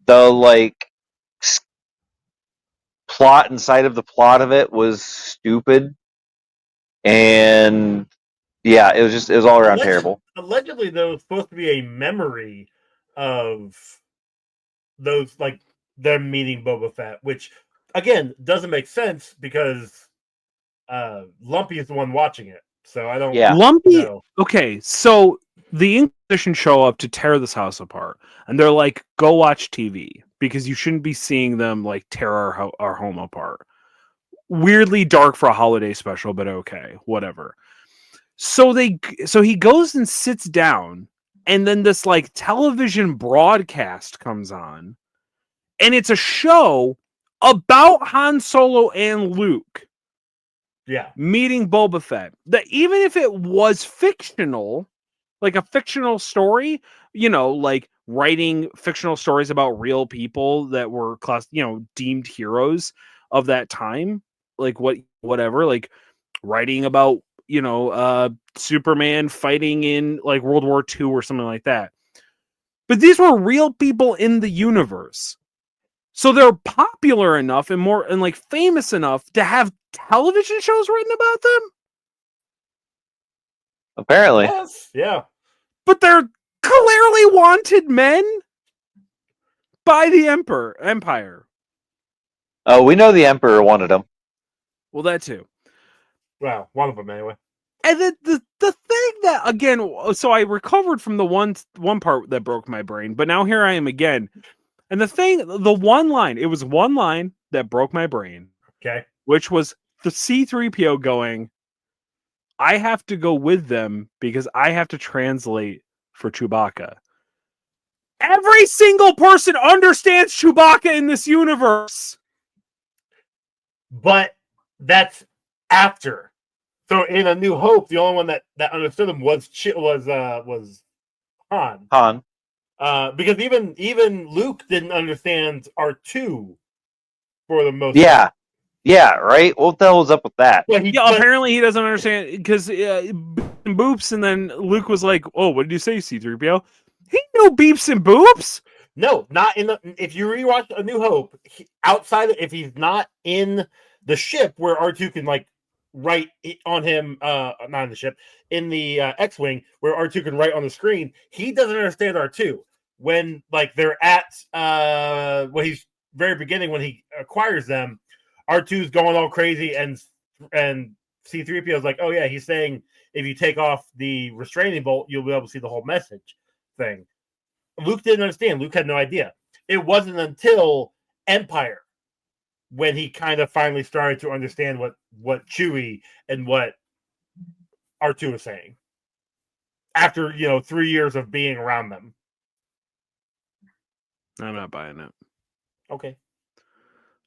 like plot inside of the plot of it was stupid. And yeah, it was all around terrible. Allegedly, though, it's supposed to be a memory of those like them meeting Boba Fett, which again doesn't make sense because Lumpy is the one watching it. So I don't Yeah. Lumpy. know. Okay, so the Inquisition show up to tear this house apart, and they're like, "Go watch TV because you shouldn't be seeing them like tear our home apart." Weirdly dark for a holiday special, but okay, whatever. So he goes and sits down, and then this like television broadcast comes on, and it's a show about Han Solo and Luke Yeah. meeting Boba Fett. That even if it was fictional, like a fictional story, like writing fictional stories about real people that were deemed heroes of that time, like whatever, like writing about, Superman fighting in like World War II or something like that. But these were real people in the universe. So they're popular enough and like famous enough to have television shows written about them, Apparently. Yes. Yeah. but they're clearly wanted men by the Empire. Oh, we know the Emperor wanted him. Well, that too. Well, one of them anyway. And then the thing that, again, so I recovered from the one part that broke my brain, but now here I am again. And the one line, it was one line that broke my brain, Okay. which was the C-3PO going, "I have to go with them because I have to translate for Chewbacca." Every single person understands Chewbacca in this universe. But that's after. So in A New Hope, the only one that understood him was Han. Han. Because even Luke didn't understand R2 for the most part. Yeah. Yeah, right? What the hell was up with that? But Apparently he doesn't understand because boops, and then Luke was like, "Oh, what did you say, C-3PO?" He knew beeps and boops. No, not in the. If you rewatch A New Hope, if he's not in the ship where R2 can like write on him, not in the ship, in the X-wing where R2 can write on the screen, he doesn't understand R2 when like they're at when he's very beginning when he acquires them. R2's going all crazy and C-3PO is like, oh yeah, he's saying if you take off the restraining bolt, you'll be able to see the whole message thing. Luke didn't understand. Luke had no idea. It wasn't until Empire when he kind of finally started to understand what Chewie and what R2 was saying. After 3 years of being around them. I'm not buying it. Okay.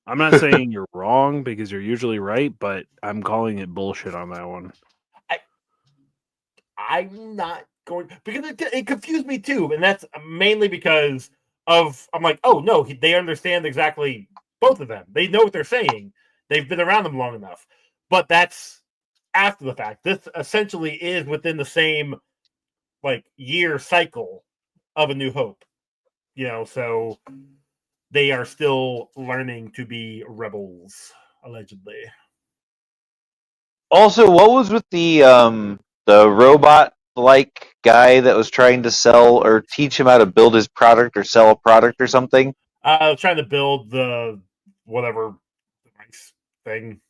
I'm not saying you're wrong because you're usually right, but I'm calling it bullshit on that one. I'm not going because it confused me too, and that's mainly because I'm like, oh no, they understand exactly both of them. They know what they're saying. They've been around them long enough, but that's after the fact. This essentially is within the same like year cycle of A New Hope. So they are still learning to be rebels, allegedly. Also, what was with the robot like guy that was trying to sell or teach him how to build his product or sell a product or something? I was trying to build the whatever device thing.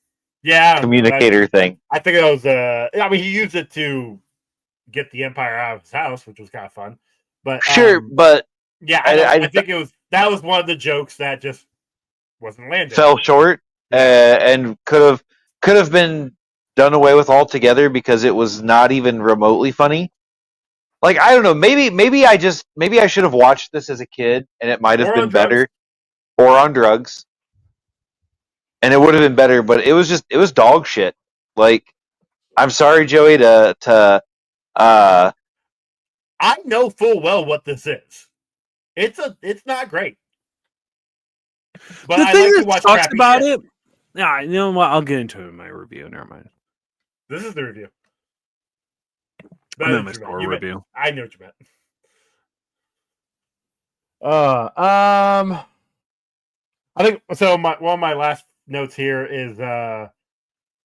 Yeah, Communicator thing. I think it was. I mean, he used it to get the Empire out of his house, which was kind of fun. But Sure, but yeah, I think it was that was one of the jokes that just wasn't landing. fell short and could have been done away with altogether because it was not even remotely funny. Like, I don't know, maybe I should have watched this as a kid and it might have Or been on drugs. better, or on drugs, and it would have been better. But it was dog shit. Like, I'm sorry, Joey, to I know full well what this is. It's not great. But The I thing like to that watch sucks crappy about shit. it, yeah, you know what? I'll get into it in my review. Never mind. This is the review. I meant my score review. I know what you meant. I think so. One of my last notes here is the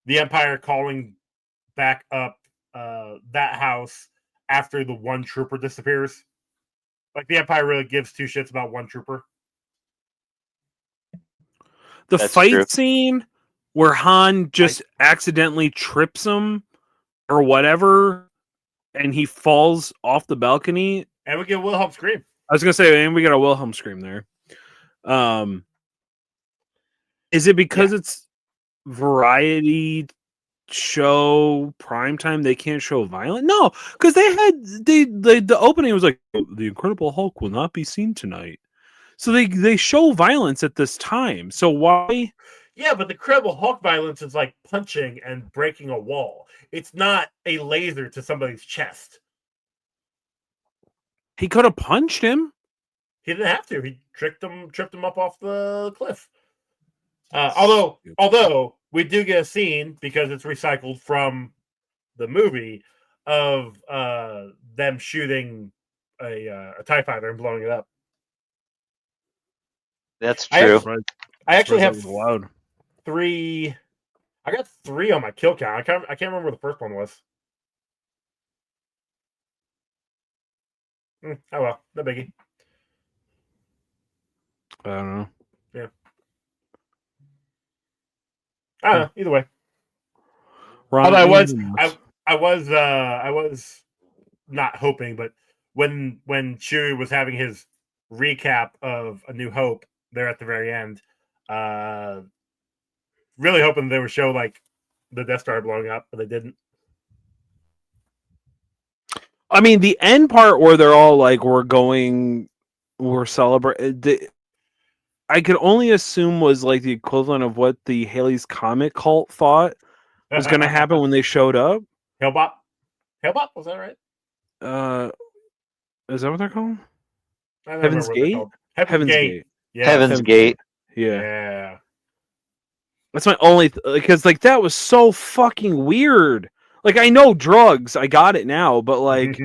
Empire calling back up that house after the one trooper disappears. Like the Empire really gives two shits about one trooper. The That's fight true. scene where Han just accidentally trips him or whatever, and he falls off the balcony. And we get Wilhelm scream. I was gonna say, and we got a Wilhelm scream there. Is it because it's variety show primetime? They can't show violence? No, because the opening was like, the Incredible Hulk will not be seen tonight. So they show violence at this time. So why? Yeah, but the Incredible Hulk violence is like punching and breaking a wall. It's not a laser to somebody's chest. He could have punched him. He didn't have to. He tripped him up off the cliff. Although we do get a scene, because it's recycled from the movie, of them shooting a TIE fighter and blowing it up. That's true. I actually have loud. 3. I got 3 on my kill count. I can't remember what the first one was. Oh well, no biggie. I don't know. Yeah. I don't know. Either way. Ron, Although I was not hoping, but when Chewie was having his recap of A New Hope there at the very end, really hoping they would show like the Death Star blowing up, but they didn't. I mean, the end part where they're all like, we're celebrating. I could only assume was like the equivalent of what the Haley's Comet cult thought was going to happen when they showed up. Hellbop, was that right? Is that what they're called? I don't Heaven's remember what they're Gate? called. Heaven's Gate. Yeah. Heaven's Gate. Yeah. Yeah. That's my only because like that was so fucking weird. Like I know drugs, I got it now, but like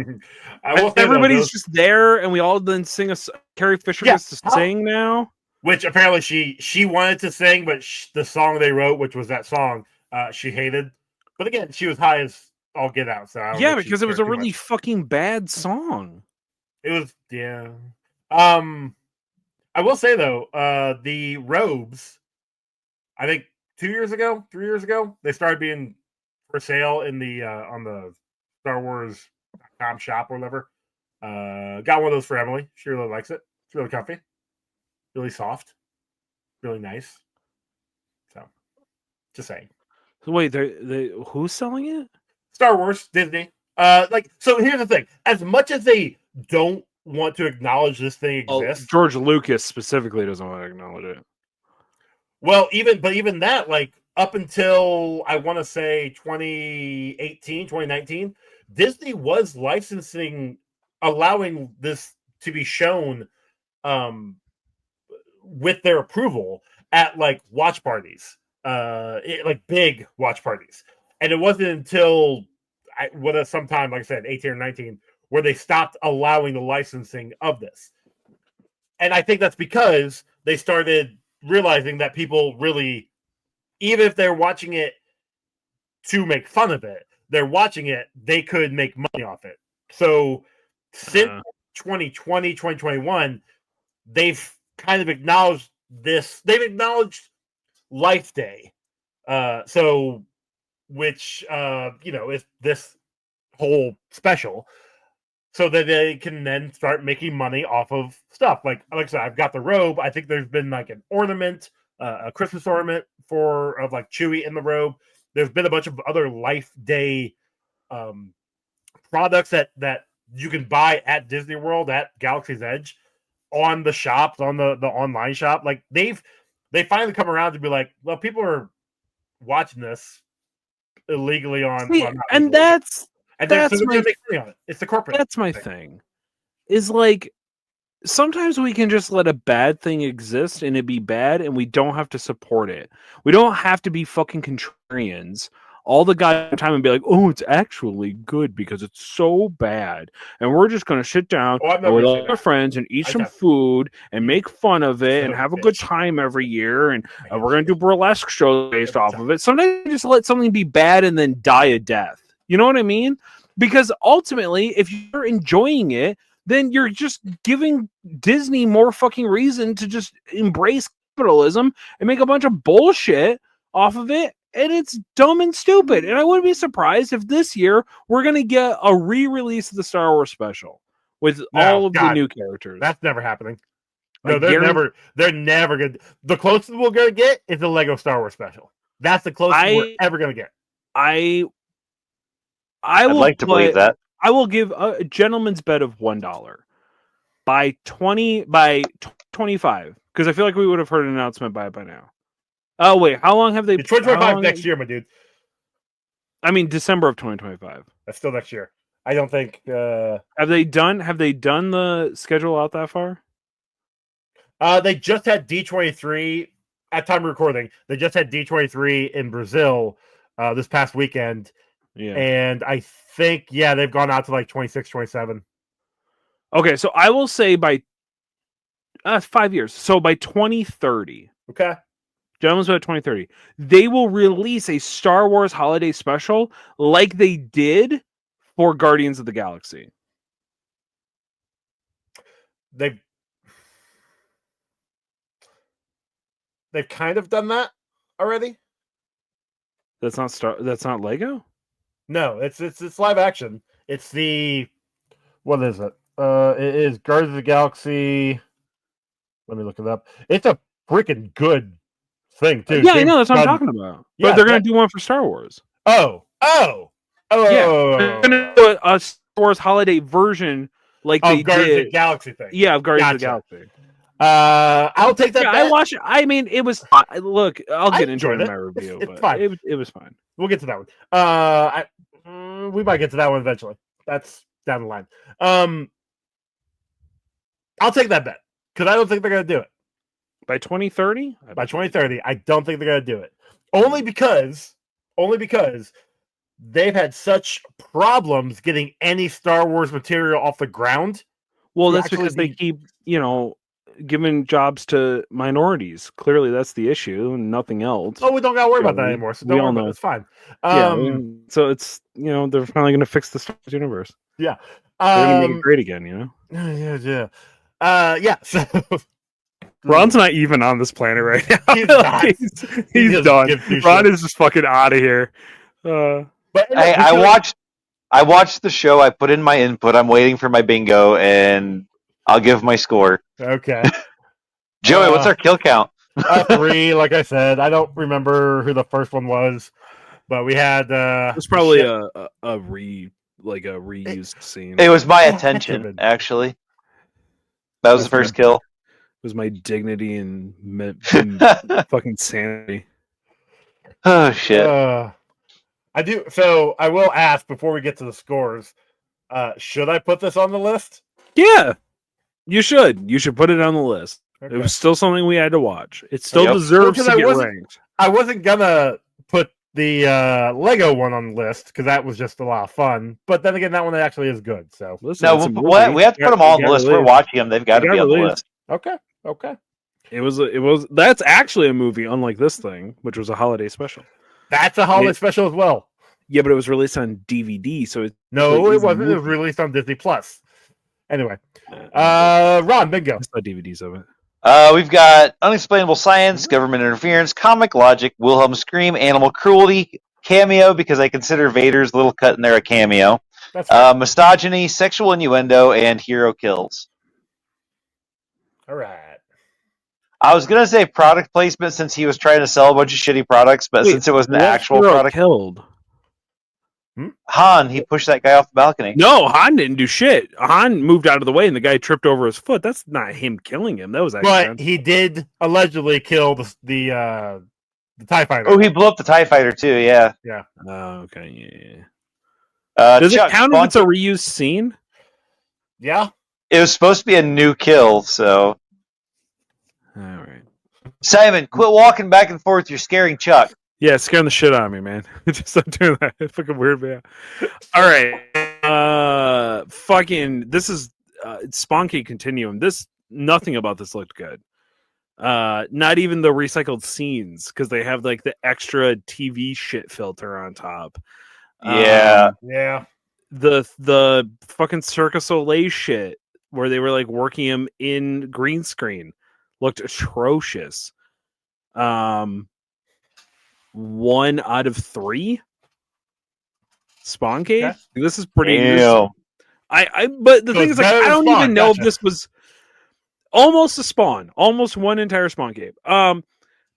I will say, everybody's just there, and we all then sing a. Carrie Fisher gets to sing now, which apparently she wanted to sing, but the song they wrote, which was that song, she hated. But again, she was high as all get out. So I don't think because it was a really fucking bad song. It was I will say though, the robes, I think 3 years ago, they started being for sale in the on the Star Wars.com shop or whatever. Got one of those for Emily. She really likes it. It's really comfy, really soft, really nice. So, just saying. So wait, they who's selling it? Star Wars, Disney. So here's the thing. As much as they don't want to acknowledge this thing exists, George Lucas specifically doesn't want to acknowledge it. Well, even that, like up until I want to say 2018, 2019, Disney was licensing, allowing this to be shown with their approval at like watch parties, like big watch parties. And it wasn't until sometime, like I said, 18 or 19, where they stopped allowing the licensing of this. And I think that's because they started realizing that people really, even if they're watching it to make fun of it, they're watching it, they could make money off it. So since 2020, 2021, they've kind of acknowledged this. They've acknowledged Life Day. Which is this whole special, so that they can then start making money off of stuff. Like I said, I've got the robe. I think there's been like an ornament, a Christmas ornament of like Chewie in the robe. There's been a bunch of other Life Day products that you can buy at Disney World, at Galaxy's Edge, on the shops, on the online shop. Like they finally come around to be like, well, people are watching this illegally on. And that's so make money on it. It's the corporate. That's my thing. Is like sometimes we can just let a bad thing exist and it be bad, and we don't have to support it. We don't have to be fucking contrarians all the goddamn time and be like, oh, it's actually good because it's so bad, and we're just gonna sit down with all our friends and eat some food and make fun of it and have a good time every year, and we're gonna do burlesque shows based off of it. Sometimes you just let something be bad and then die a death. You know what I mean? Because ultimately, if you're enjoying it, then you're just giving Disney more fucking reason to just embrace capitalism and make a bunch of bullshit off of it, and it's dumb and stupid. And I wouldn't be surprised if this year we're gonna get a re-release of the Star Wars special with all of the new characters. That's never happening. I No, they're never gonna. The closest we're gonna get is the Lego Star Wars special. That's the closest we're ever gonna get. I'd I'd like to believe that. I will give a gentleman's bet of $1 by 25, because I feel like we would have heard an announcement by now. Oh wait, how long have they? It's 2025 next year, my dude. I mean, December of 2025. That's still next year. I don't think. Have they done the schedule out that far? They just had D23 at time of recording. They just had D23 in Brazil this past weekend. Yeah. And I think, they've gone out to like 26, 27. Okay, so I will say by 5 years. So by 2030. Okay. Gentlemen's Bet 2030. They will release a Star Wars holiday special like they did for Guardians of the Galaxy. They've kind of done that already. That's not Lego? No, it's live action. It's what is it? It is Guardians of the Galaxy. Let me look it up. It's a freaking good thing too. Yeah, I know, that's what I'm talking about. Yeah, but they're gonna do one for Star Wars. Oh. Yeah, they're gonna do a Star Wars holiday version like they Guardians did. of the Galaxy thing. Yeah, of Guardians of the Galaxy. I'll take that. Yeah, I watched it. I mean, it was. Look, I'll get into it in my review. It's but fine. It was fine. We'll get to that one. We might get to that one eventually. That's down the line. I'll take that bet because I don't think they're gonna do it By 2030? by 2030. I don't think they're gonna do it only because they've had such problems getting any Star Wars material off the ground. Well, that's because they keep, giving jobs to minorities. Clearly, that's the issue, and nothing else. Oh, we don't gotta worry about that anymore. So don't worry about it. It's fine. So it's they're finally going to fix the Star Wars universe. Yeah, they're going to make it great again. Yeah. So Ron's not even on this planet right now. He's not. He's done. Ron is just fucking out of here. But I watched the show. I put in my input. I'm waiting for my bingo, and I'll give my score. Okay. Joey, what's our kill count? 3, like I said. I don't remember who the first one was, but we had. It was probably a reused scene. It was my attention, actually. That was the first kill. It was my dignity and fucking sanity. Oh shit! I do. So I will ask before we get to the scores. Should I put this on the list? Yeah, you should. You should put it on the list. Okay. It was still something we had to watch. It still deserves to get ranked. I wasn't gonna put the Lego one on the list because that was just a lot of fun. But then again, that one actually is good. So listen, we have to put them all on the list. We're watching them. They've got to be on the list. Okay. It was. That's actually a movie, unlike this thing, which was a holiday special. That's a holiday special as well. Yeah, but it was released on DVD, so it wasn't. It was released on Disney Plus. Anyway, Ron, bingo. I saw DVDs of it. We've got unexplainable science, government interference, comic logic, Wilhelm scream, animal cruelty, cameo because I consider Vader's little cut in there a cameo, misogyny, sexual innuendo, and hero kills. All right. I was gonna say product placement since he was trying to sell a bunch of shitty products, but since it was an actual product, killed. Han, he pushed that guy off the balcony. No, Han didn't do shit. Han moved out of the way, and the guy tripped over his foot. That's not him killing him. That was actually. But he did allegedly kill the TIE fighter. Oh, he blew up the TIE fighter too. Yeah. Yeah. Oh, okay. Yeah. Does it count if it's a reused scene? Yeah. It was supposed to be a new kill, so. All right. Simon, quit walking back and forth. You're scaring Chuck. Yeah, it's scaring the shit out of me, man. Just stop doing that. It's fucking weird, man. All right. This is Spunky Continuum. Nothing about this looked good. Not even the recycled scenes, because they have like the extra TV shit filter on top. Yeah. Yeah. The fucking Cirque du Soleil shit, where they were like working him in green screen, looked atrocious. 1 out of 3 Spawn Cave. Okay. This is pretty. Damn. But the So thing it's is, like, better I than don't Spawn, even know if gotcha. this was almost a Spawn, almost one entire Spawn Cave.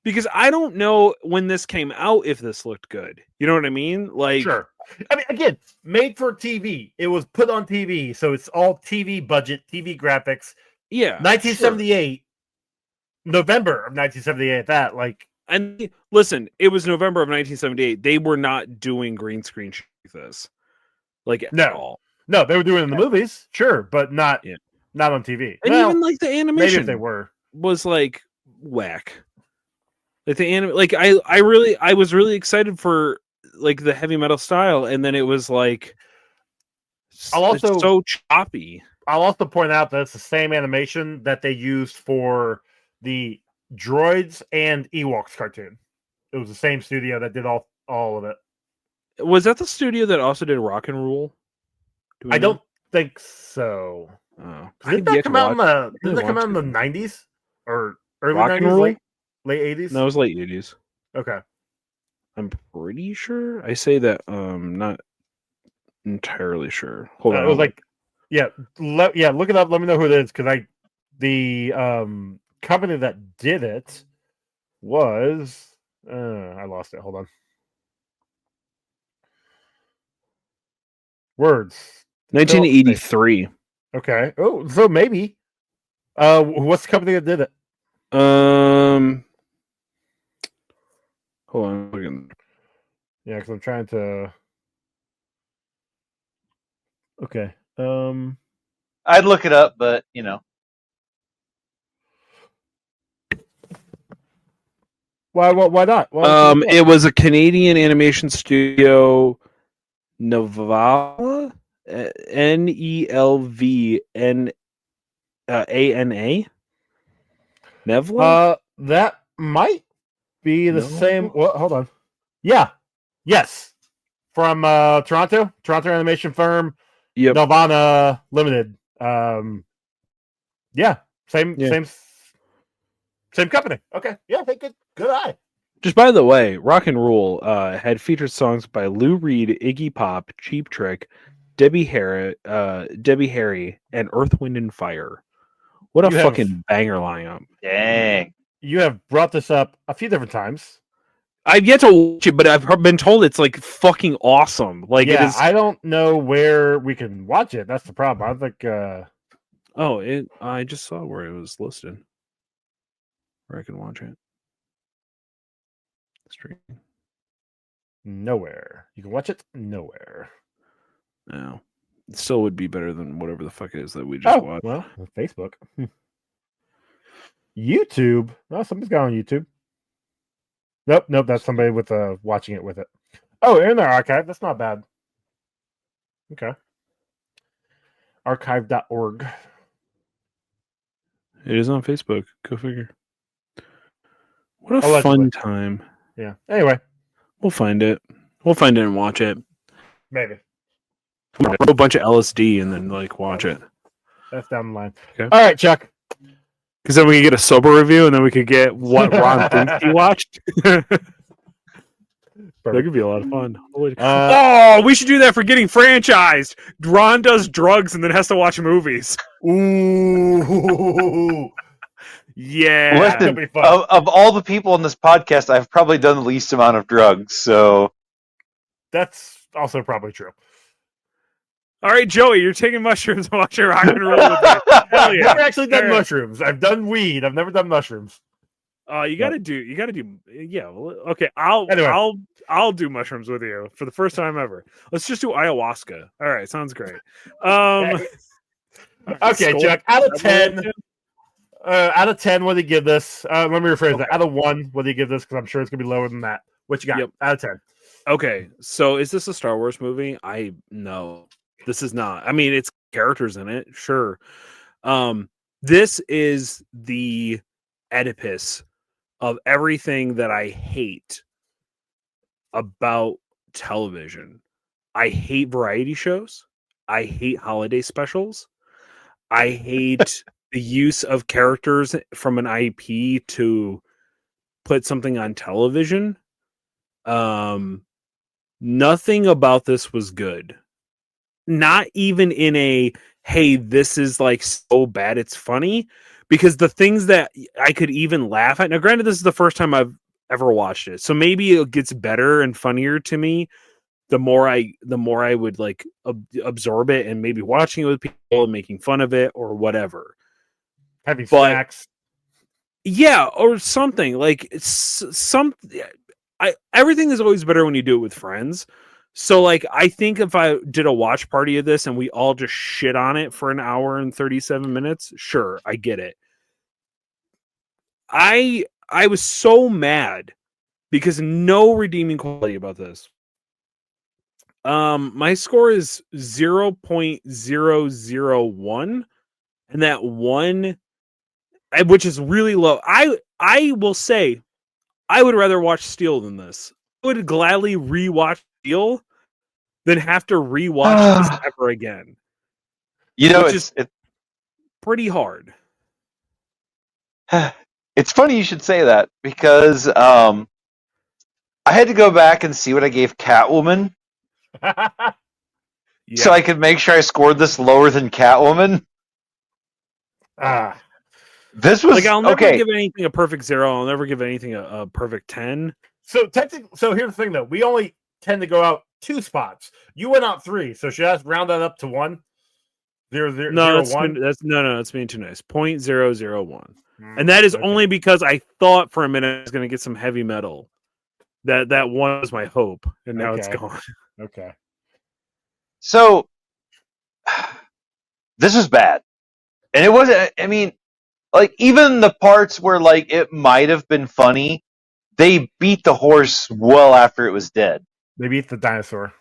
Because I don't know when this came out if this looked good. You know what I mean? Like, Sure. I mean, again, made for TV. It was put on TV, so it's all TV budget, TV graphics. yeah, 1978, November of 1978. That like, And listen, it was November of 1978. They were not doing green screen shit like this, like No. at all. no, they were doing it in the movies, sure, but not Yeah. not on TV. And Well, even like the maybe animation if they were. was like whack. Like the anime, like I was really excited for like the heavy metal style, and then it was like I'll so choppy. I'll also point out that it's the same animation that they used for the Droids and Ewoks cartoon. It was the same studio that did all of it. Was that the studio that also did Rock and Roll? Do we I know? don't think so. Oh, Didn't that come out in the 90s or early Rock and 90s, Roll? late 80s? No, it was late 80s. Okay. I'm pretty sure. I say that not entirely sure. Hold on. It was like, look it up. Let me know who it is because the company that did it was I lost it. Hold on. Words. 1983. Okay. Oh, so maybe. What's the company that did it? Hold on. Yeah, because I'm trying to. Okay. I'd look it up, but you know. Why not? Why It was a Canadian animation studio, Nevala, Nelvana, Nevla. That might be the No. same. Well, hold on. Yeah. Yes. From Toronto animation firm, Yep. Nelvana Limited. Yeah. Same company. Okay. Yeah, good eye. Just by the way, Rock and Roll had featured songs by Lou Reed, Iggy Pop, Cheap Trick, Debbie Harry, and Earth, Wind, and Fire. What a You have- fucking banger lineup! Dang. You have brought this up a few different times. I've yet to watch it, but I've been told it's like fucking awesome. Like it is. I don't know where we can watch it. That's the problem. I think I just saw where it was listed. Where I can watch it. Stream. nowhere. You can watch it nowhere. No. It still would be better than whatever the fuck it is that we just watched. Well, Facebook. YouTube. Oh, somebody's got on YouTube. Nope, that's somebody with watching it with it. Oh, in their archive. That's not bad. Okay. Archive.org. It is on Facebook. Go figure. What a Allegedly. fun time. Yeah. Anyway, We'll find it. We'll find it and watch it. maybe. Throw a bunch of LSD and then like watch it. That's down the line. Okay. All right, Chuck. Because then we could get a sober review and then we could get what Ron thinks he watched. That could be a lot of fun. Oh, we should do that for getting franchised. Ron does drugs and then has to watch movies. Ooh. Yeah. Listen, that'd be fun. of all the people on this podcast, I've probably done the least amount of drugs. So That's also probably true. All right, Joey, you're taking mushrooms and watching Rock and Roll with me. Hell I've yeah. never actually done All right. mushrooms. I've done weed. I've never done mushrooms. You gotta do. Yeah. Well, okay. I'll do mushrooms with you for the first time ever. Let's just do ayahuasca. All right, sounds great. Okay, Skull- Chuck. Out of 10, what do you give this? Let me rephrase that. Out of 1, what do you give this? Because I'm sure it's gonna be lower than that. What you got? Yep. Out of 10. Okay, so is this a Star Wars movie? No, this is not. I mean, it's characters in it, sure. This is the Oedipus of everything that I hate about television. I hate variety shows. I hate holiday specials. I hate the use of characters from an IP to put something on television. Nothing about this was good. Not even in a, hey, this is like so bad it's funny, because the things that I could even laugh at. Now, granted, this is the first time I've ever watched it, so maybe it gets better and funnier to me the more I would like absorb it, and maybe watching it with people and making fun of it or whatever. Having But snacks. yeah, or something like everything is always better when you do it with friends. So like I think if I did a watch party of this and we all just shit on it for an hour and 37 minutes, sure, I get it. I was so mad because no redeeming quality about this. My score is 0.001, and that one, which is really low. I will say I would rather watch Steel than this. I would gladly rewatch Steel than have to rewatch this ever again. You know, Which is pretty hard. it's funny you should say that, because I had to go back and see what I gave Catwoman so I could make sure I scored this lower than Catwoman. This was like, I'll never okay. give anything a perfect 0. I'll never give anything a perfect 10. So technically, so here's the thing though. We only tend to go out 2 spots. You went out 3, so should I round that up to 1? 0, 0, No, 0, 1? that's being too nice. 0.001. And that is only because I thought for a minute I was going to get some heavy metal. That one was my hope, and now it's gone. Okay. So this is bad. And it wasn't, I mean, like, even the parts where like it might have been funny, they beat the horse well after it was dead. They beat the dinosaur.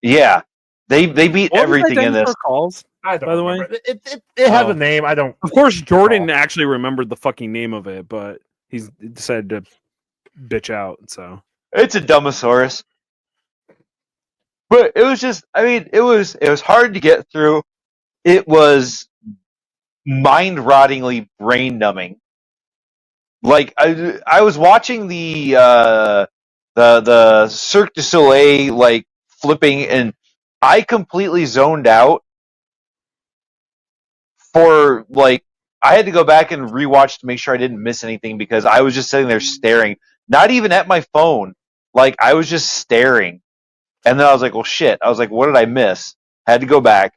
Yeah. They beat What everything in this. Calls? I don't by the remember. way, It has a name. I don't. Of course, Jordan actually remembered the fucking name of it, but he's decided to bitch out. So it's a Dumosaurus. But it was just, I mean, it was hard to get through. It was mind-rottingly brain-numbing. Like, I was watching the Cirque du Soleil, like, flipping, and I completely zoned out for, like, I had to go back and rewatch to make sure I didn't miss anything, because I was just sitting there staring, not even at my phone. Like, I was just staring. And then I was like, well, shit. I was like, what did I miss? Had to go back.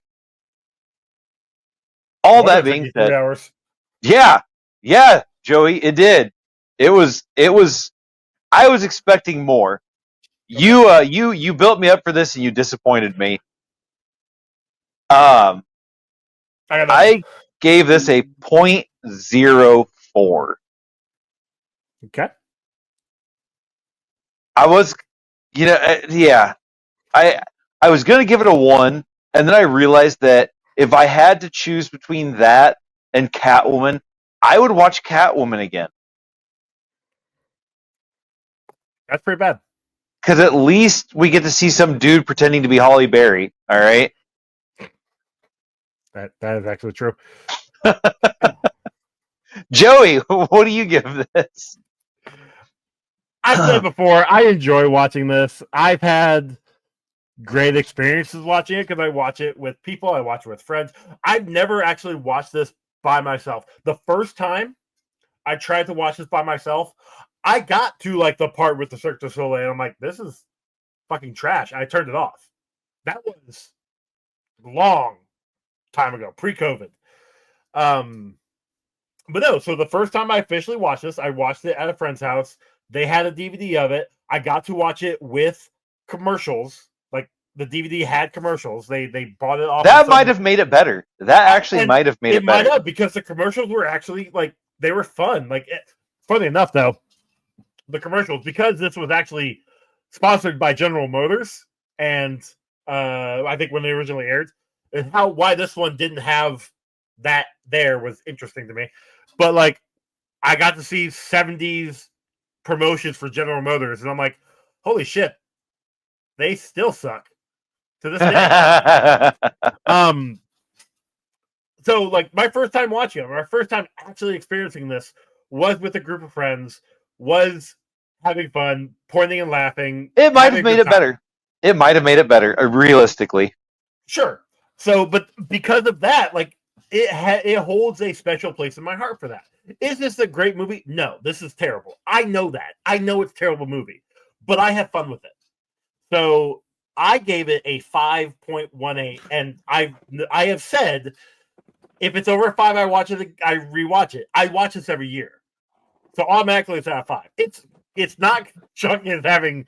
All that being said, 3 hours. yeah, Joey, it did. It was. I was expecting more. You built me up for this, and you disappointed me. I gave this a 0.04. Okay. I was, yeah. I was gonna give it a 1, and then I realized that if I had to choose between that and Catwoman, I would watch Catwoman again. That's pretty bad. Because at least we get to see some dude pretending to be Holly Berry. All right. That is actually true. Joey, what do you give this? I've said before, I enjoy watching this. I've had great experiences watching it because I watch it with people. I watch it with friends. I've never actually watched this by myself. The first time I tried to watch this by myself, I got to like the part with the Cirque du Soleil, and I'm like, this is fucking trash. I turned it off. That was long time ago, pre-COVID. But no, so the first time I officially watched this, I watched it at a friend's house. They had a DVD of it. I got to watch it with commercials. Like the DVD had commercials. They bought it off. That might have made it better. That actually might have made it better. It might have, because the commercials were actually like, they were fun. Like, funny enough though, the commercials, because this was actually sponsored by General Motors, and I think when they originally aired, and why this one didn't have that there was interesting to me. But like, I got to see 70s promotions for General Motors, and I'm like, holy shit, they still suck to this day. So like, my first time watching them, my first time actually experiencing this was with a group of friends. was having fun, pointing and laughing. It might having have a made good it time. better. It might have made it better, realistically. Sure. So, but because of that, like it holds a special place in my heart for that. Is this a great movie? No, this is terrible. I know that. I know it's a terrible movie, but I have fun with it. So I gave it a 5.18, and I have said if it's over a 5, I watch it. I rewatch it. I watch this every year, so automatically it's at a 5. It's not Chuck is having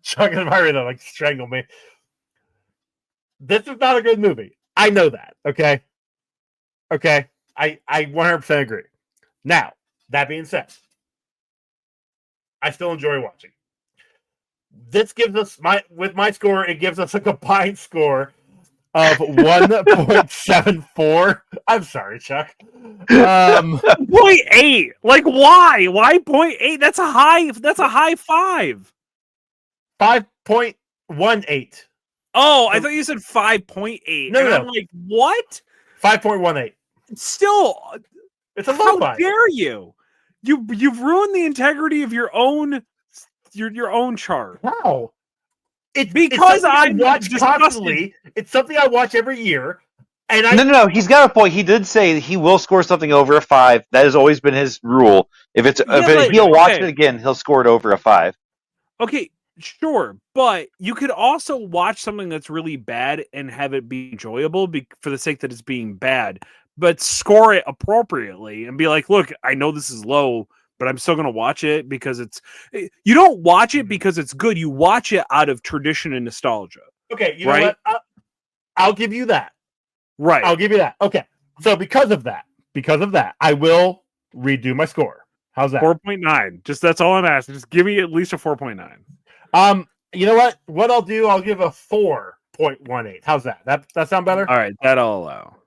Chuck and Myra to like strangle me. This is not a good movie. I know that. Okay. I 100% agree. Now, that being said, I still enjoy watching. This gives us with my score, it gives us a combined score of 1.74. I'm sorry, Chuck. 0.8. Like why? Why 0.8? That's a high 5. 5.18. Oh, I thought you said 5.8. No, and no. I'm like, what? 5.18. Still, It's a how low 5. dare you? You've ruined the integrity of your own chart. How? Because I I'm watch disgusted. constantly. It's something I watch every year. And No. He's got a point. He did say he will score something over a 5. That has always been his rule. He'll watch it again, he'll score it over a 5. Okay, sure, but you could also watch something that's really bad and have it be enjoyable for the sake that it's being bad, but score it appropriately and be like, look, I know this is low, but I'm still going to watch it because you don't watch it because it's good. You watch it out of tradition and nostalgia. Okay, you know what? I'll give you that. Right. I'll give you that. Okay. So because of that, I will redo my score. How's that? 4.9. Just that's all I'm asking. Just give me at least a 4.9. You know what? What I'll do, I'll give a 4.18. How's that? That sound better? All right, that I'll allow.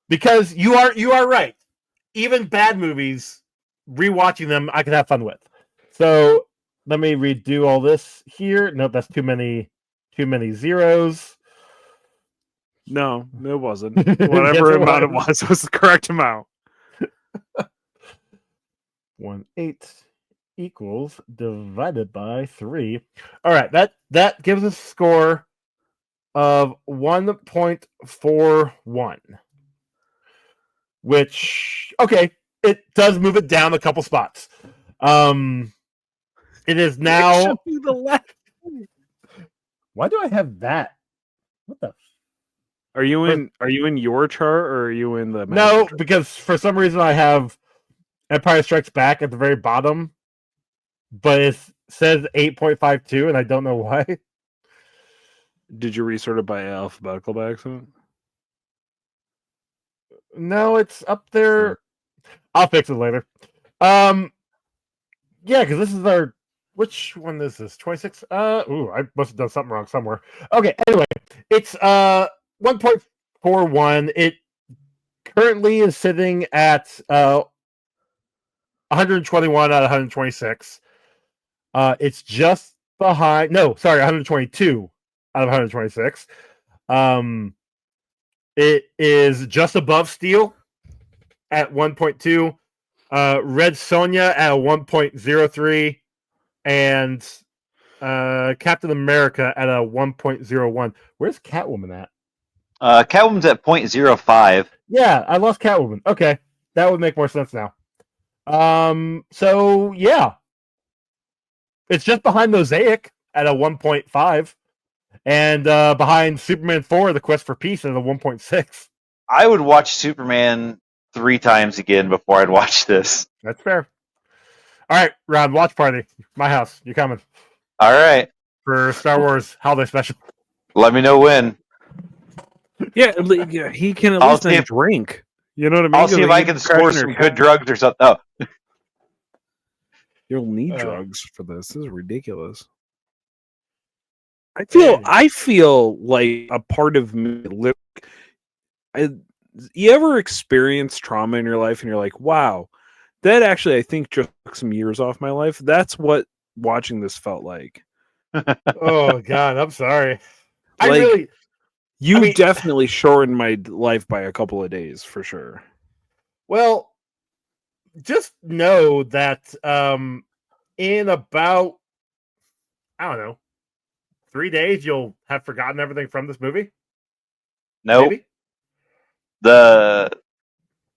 Because you are right. Even bad movies, rewatching them, I can have fun with. So let me redo all this here. Nope, that's too many zeros. No, it wasn't. Whatever amount it was the correct amount. 1.8 equals divided by 3. All right, that gives us a score of 1.41, which it does move it down a couple spots. It is now. The left. Why do I have that? What the? Are you in your chart or are you in the No, chart? because for some reason I have Empire Strikes Back at the very bottom, but it says 8.52, and I don't know why. Did you resort it by alphabetical by accident? No, it's up there. I'll fix it later. Yeah, because this is our. Which one is this? 26. I must have done something wrong somewhere. Okay. Anyway, it's 1.41. It currently is sitting at 121 out of 126. It's just behind. No, sorry, 122 out of 126. It is just above Steel at 1.2. Red Sonja at 1.03, and Captain America at a 1.01. Where's Catwoman at? Catwoman's at 0.05. Yeah, I lost Catwoman. Okay, that would make more sense now. So yeah, it's just behind Mosaic at a 1.5, and behind Superman 4: The Quest for Peace at a 1.6. I would watch Superman 3 times again before I'd watch this. That's fair. All right, Ron, watch party. My house. You coming All right. for Star Wars Holiday Special? Let me know when. Yeah, he can at I'll least see if- drink. You know what I mean? I'll see if I can score some good drugs or something. Oh, You'll need drugs for this. This is ridiculous. I feel like a part of me. You ever experience trauma in your life and you're like, wow, that actually, I think, just took some years off my life. That's what watching this felt like. Oh God, I'm sorry. You definitely shortened my life by a couple of days for sure. Well, just know that in about, I don't know, 3 days, you'll have forgotten everything from this movie. Nope. Maybe?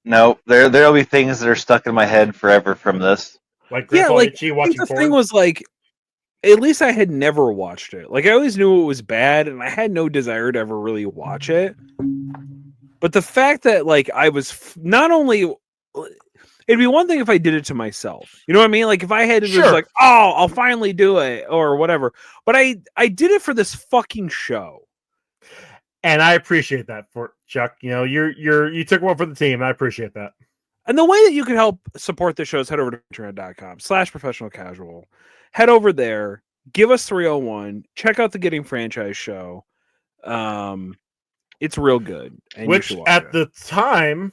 No, there'll be things that are stuck in my head forever from this. Like Yeah, Grandpa like Itchy I think watching the porn. thing was like, at least I had never watched it. Like I always knew it was bad, and I had no desire to ever really watch it. But the fact that like I was not only, it'd be one thing if I did it to myself. You know what I mean? Like if I had it was Sure. like, oh, I'll finally do it or whatever. But I did it for this fucking show. And I appreciate that for Chuck. You know, you took one for the team. I appreciate that. And the way that you can help support the show is head over to patreon.com/professional casual. Head over there, give us 301, check out the Getting Franchise show. It's real good. And you Which should watch at it. the time,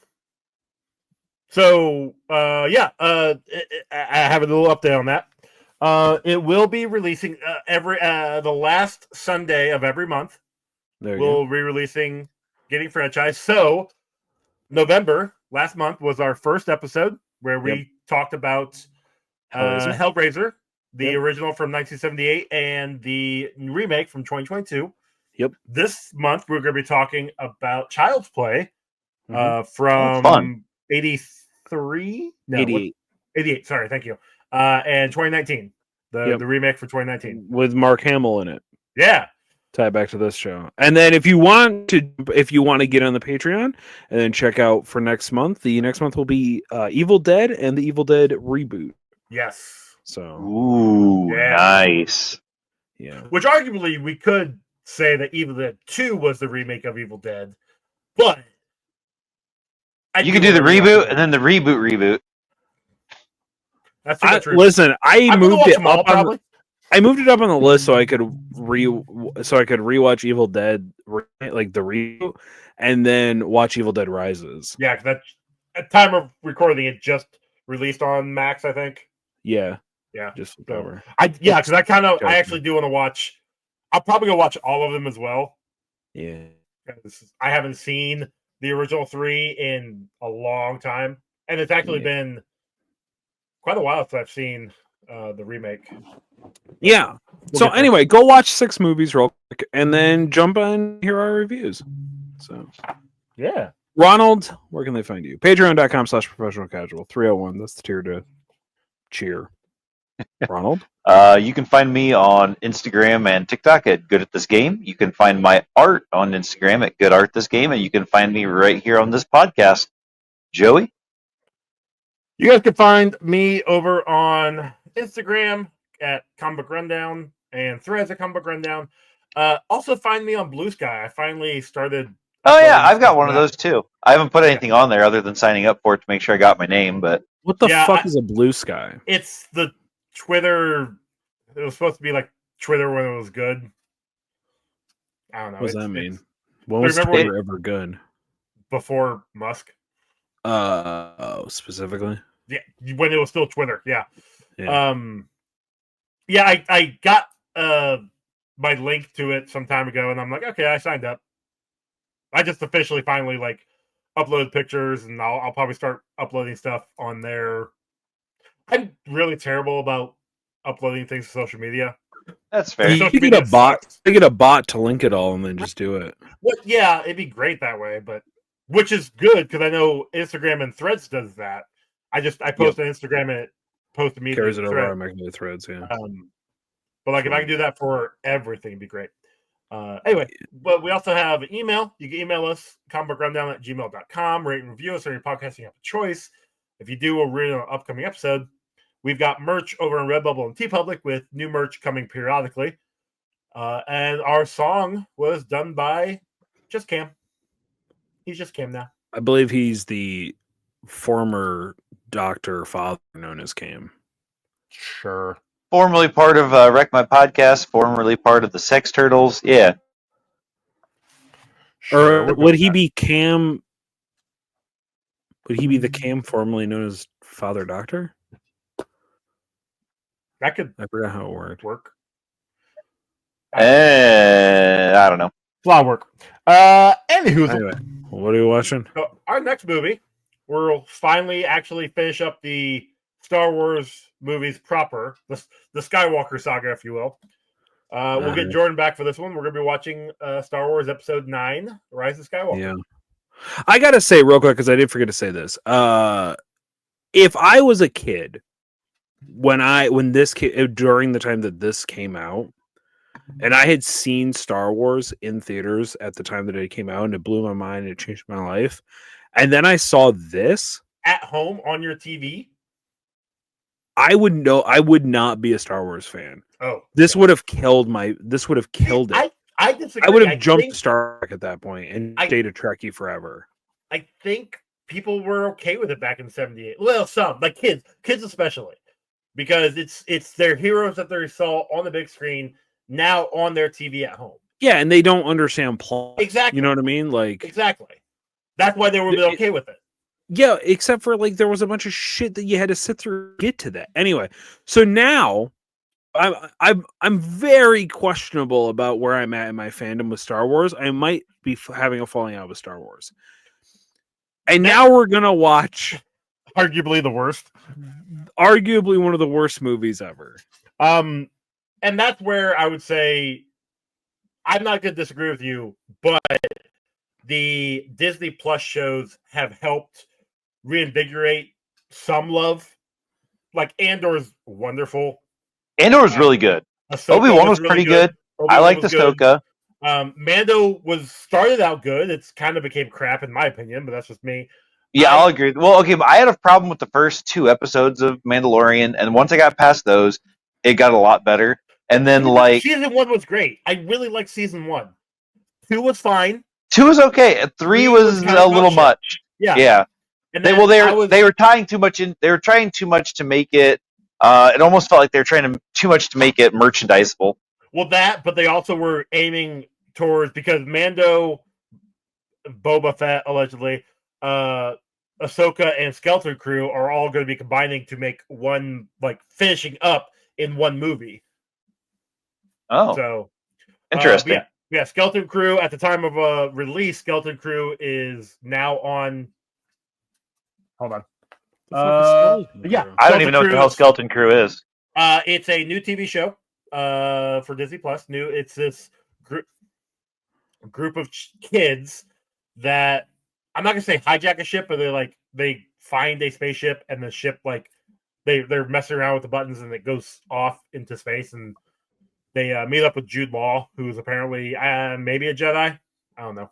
so I have a little update on that. It will be releasing every the last Sunday of every month. There you We'll re-releasing Getting Franchise. So November last month was our first episode where we talked about Hellraiser. Hellraiser, the Yep. original from 1978 and the remake from 2022. Yep. This month we're going to be talking about Child's Play Mhm. from fun. 83? No, 88 88. Sorry, thank you. And 2019, the remake for 2019 with Mark Hamill in it. Yeah. Tie it back to this show. And then if you want to get on the Patreon and then check out for next month, the next month will be Evil Dead and the Evil Dead reboot. Yes. So Ooh, Yeah. nice. yeah. Which arguably we could say that Evil Dead 2 was the remake of Evil Dead, but You can do the reboot and then the reboot. That's too much. Listen, I I'm gonna moved watch it them all, up on probably. I moved it up on the list so I could rewatch Evil Dead, like the reboot, and then watch Evil Dead Rises. Yeah, because that's at time of recording it just released on Max, I think. Yeah, Yeah, just so over. because I actually do want to watch. I'll probably go watch all of them as well. Yeah, because I haven't seen the original 3 in a long time, and it's actually been quite a while since I've seen the remake. Yeah. So anyway, go watch 6 movies real quick, and then jump on and hear our reviews. So yeah, Ronald, where can they find you? Patreon.com/professional casual 301. That's the tier to cheer. Ronald. You can find me on Instagram and TikTok at Good at This Game. You can find my art on Instagram at Good Art This Game, and you can find me right here on this podcast. Joey? You guys can find me over on Instagram at Comic Rundown and Threads at Comic Rundown. Also find me on Blue Sky. I finally started. Oh yeah, I've got one of those too. I haven't put anything on there other than signing up for it to make sure I got my name, but what the fuck is a Blue Sky? It's the Twitter. It was supposed to be like Twitter when it was good. I don't know. What does that mean? When was Twitter ever good? Before Musk. Specifically? Yeah, when it was still Twitter. Yeah. Yeah. I got my link to it some time ago, and I'm like, okay, I signed up. I just officially finally like upload pictures, and I'll probably start uploading stuff on there. I'm really terrible about uploading things to social media. That's fair. You get a bot. You get a bot to link it all, and then just do it. Well, yeah, it'd be great that way, but which is good because I know Instagram and Threads does that. I post on Instagram and it posts immediately. Carries it over automatically to Threads, yeah. But like if I can do that for everything, it'd be great. Anyway, but we also have an email. You can email us, comicbookrundown@gmail.com, rate and review us on your podcasting app of choice. If you do, we'll read an upcoming episode. We've got merch over on Redbubble and TeePublic with new merch coming periodically. And our song was done by just Cam. He's just Cam now. I believe he's the former doctor father known as Cam. Sure. Formerly part of Wreck My Podcast, formerly part of the Sex Turtles. Yeah. Sure, or would he be Cam? Would he be the Cam formerly known as Father Doctor? That could. I forgot how it worked. I don't know. A lot of work. Anywho, anyway, what are you watching? So our next movie, we'll finally actually finish up the Star Wars movies proper, the Skywalker saga, if you will. We'll get Jordan back for this one. We're going to be watching Star Wars Episode 9, Rise of Skywalker. Yeah. I got to say real quick, because I did forget to say this. If I was a kid, during the time that this came out, and I had seen Star Wars in theaters at the time that it came out, and it blew my mind, and it changed my life, and then I saw this At home on your TV? I would not be a Star Wars fan. Oh. This would have killed it. I disagree. I would have jumped to Star Trek at that point and stayed a Trekkie forever. I think people were okay with it back in '78. Well, some, like kids especially, because it's their heroes that they saw on the big screen now on their TV at home. Yeah, and they don't understand plot. Exactly. You know what I mean? Like exactly. That's why they were okay with it. Yeah, except for like there was a bunch of shit that you had to sit through to get to that. Anyway, so now I'm very questionable about where I'm at in my fandom with Star Wars. I might be having a falling out with Star Wars. And now we're gonna watch arguably the worst, arguably one of the worst movies ever. And that's where I would say I'm not going to disagree with you, but the Disney Plus shows have helped reinvigorate some love. Like Andor's wonderful. Andor's really good. Obi-Wan was pretty good. I like Ahsoka. Mando started out good. It's kind of became crap in my opinion, but that's just me. Yeah, I'll agree. Well, okay, but I had a problem with the first 2 episodes of Mandalorian, and once I got past those, it got a lot better. And then, season 1 was great. I really liked season 1. 2 was fine. 2 was okay. 3 was a little much. Yeah. And they were tying too much in. They were trying too much to make it. It almost felt like they were trying too much to make it merchandisable. Well, but they also were aiming towards, because Mando, Boba Fett allegedly, Ahsoka, and Skeleton Crew are all going to be combining to make one, like finishing up in one movie. Oh, so interesting. Yeah, Skeleton Crew at the time of release, Skeleton Crew is now on. Hold on. Yeah, I don't even know what the hell Skeleton Crew is. It's a new TV show for Disney Plus. It's this group of kids that I'm not gonna say hijack a ship, but they find a spaceship, and the ship they're messing around with the buttons, and it goes off into space, and they meet up with Jude Law, who's apparently maybe a Jedi. I don't know.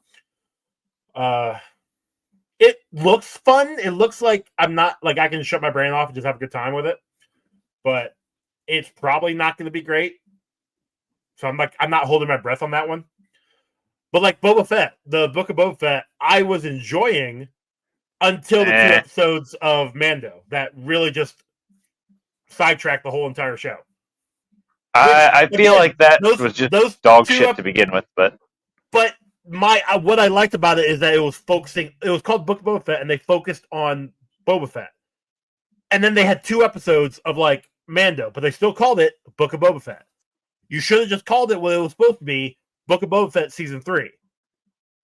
It looks fun. It looks like I'm not I can shut my brain off and just have a good time with it. But it's probably not going to be great. So I'm not holding my breath on that one. But like Boba Fett, the Book of Boba Fett, I was enjoying until the 2 episodes of Mando that really just sidetracked the whole entire show. I feel like that was just dog shit to begin with, but what I liked about it is that it was called Book of Boba Fett, and they focused on Boba Fett. And then they had 2 episodes of Mando, but they still called it Book of Boba Fett. You should have just called it what it was supposed to be, Book of Boba Fett Season 3.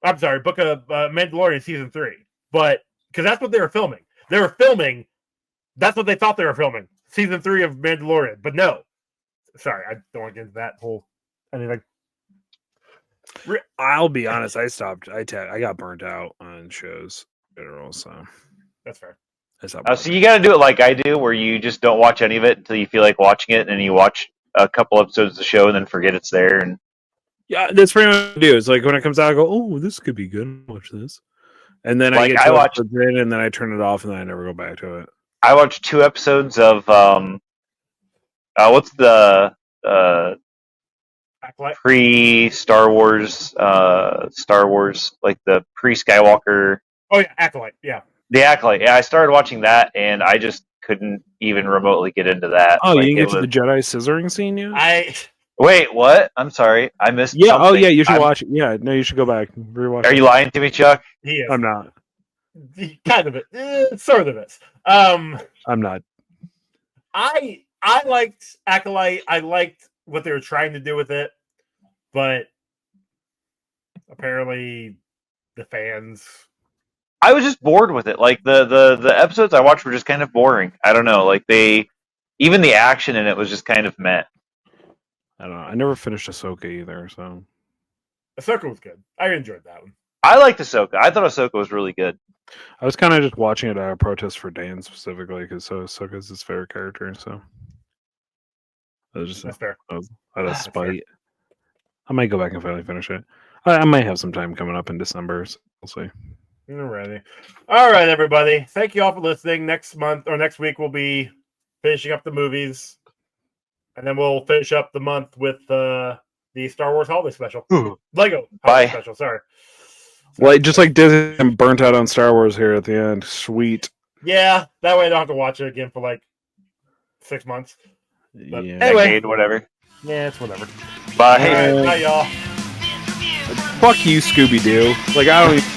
I'm sorry, Book of Mandalorian Season 3. But, because that's what they were filming. That's what they thought they were filming. Season 3 of Mandalorian. But no. Sorry, I don't want to get into that whole anything. I'll be honest, I got burnt out on shows in general, so that's fair. So you got to do it like I do, where you just don't watch any of it until you feel like watching it, and then you watch a couple episodes of the show and then forget it's there. And yeah, that's pretty much what I do. It's like when it comes out, I go, "Oh, this could be good. I'll watch this," and then I watch it, and then I turn it off, and then I never go back to it. I watched 2 episodes of what's the pre-Star Wars, like the pre-Skywalker. Oh yeah, Acolyte. Yeah. The Acolyte. Yeah, I started watching that, and I just couldn't even remotely get into that. Oh, you didn't get to the Jedi scissoring scene yet? Wait, what? I'm sorry, I missed. Yeah. something. Oh, yeah. You should watch it. Yeah. No, you should go back. Rewatch. Are you lying to me, Chuck? He is. I'm not. Kind of it. Sort of it. I'm not. I liked Acolyte. I liked what they were trying to do with it, but apparently the fans I was just bored with it. Like the episodes I watched were just kind of boring. I don't know. Like even the action in it was just kind of meh. I don't know. I never finished Ahsoka either, so Ahsoka was good. I enjoyed that one. I liked Ahsoka. I thought Ahsoka was really good. I was kind of just watching it out of protest for Dan specifically because Ahsoka's his favorite character. So I was just That's fair. out of That's spite. I might go back and finally finish it. I might have some time coming up in December. So we'll see. Alrighty. All right, everybody. Thank you all for listening. Next week, we'll be finishing up the movies. And then we'll finish up the month with the Star Wars Holiday Special. Lego Holiday Bye. Special, sorry. Like just like Disney and burnt out on Star Wars here at the end. Sweet. Yeah, that way I don't have to watch it again for like 6 months. But Yeah. anyway. Decade, whatever. Yeah, it's whatever. Bye. All right, bye, y'all. Fuck you, Scooby Doo. Like I don't even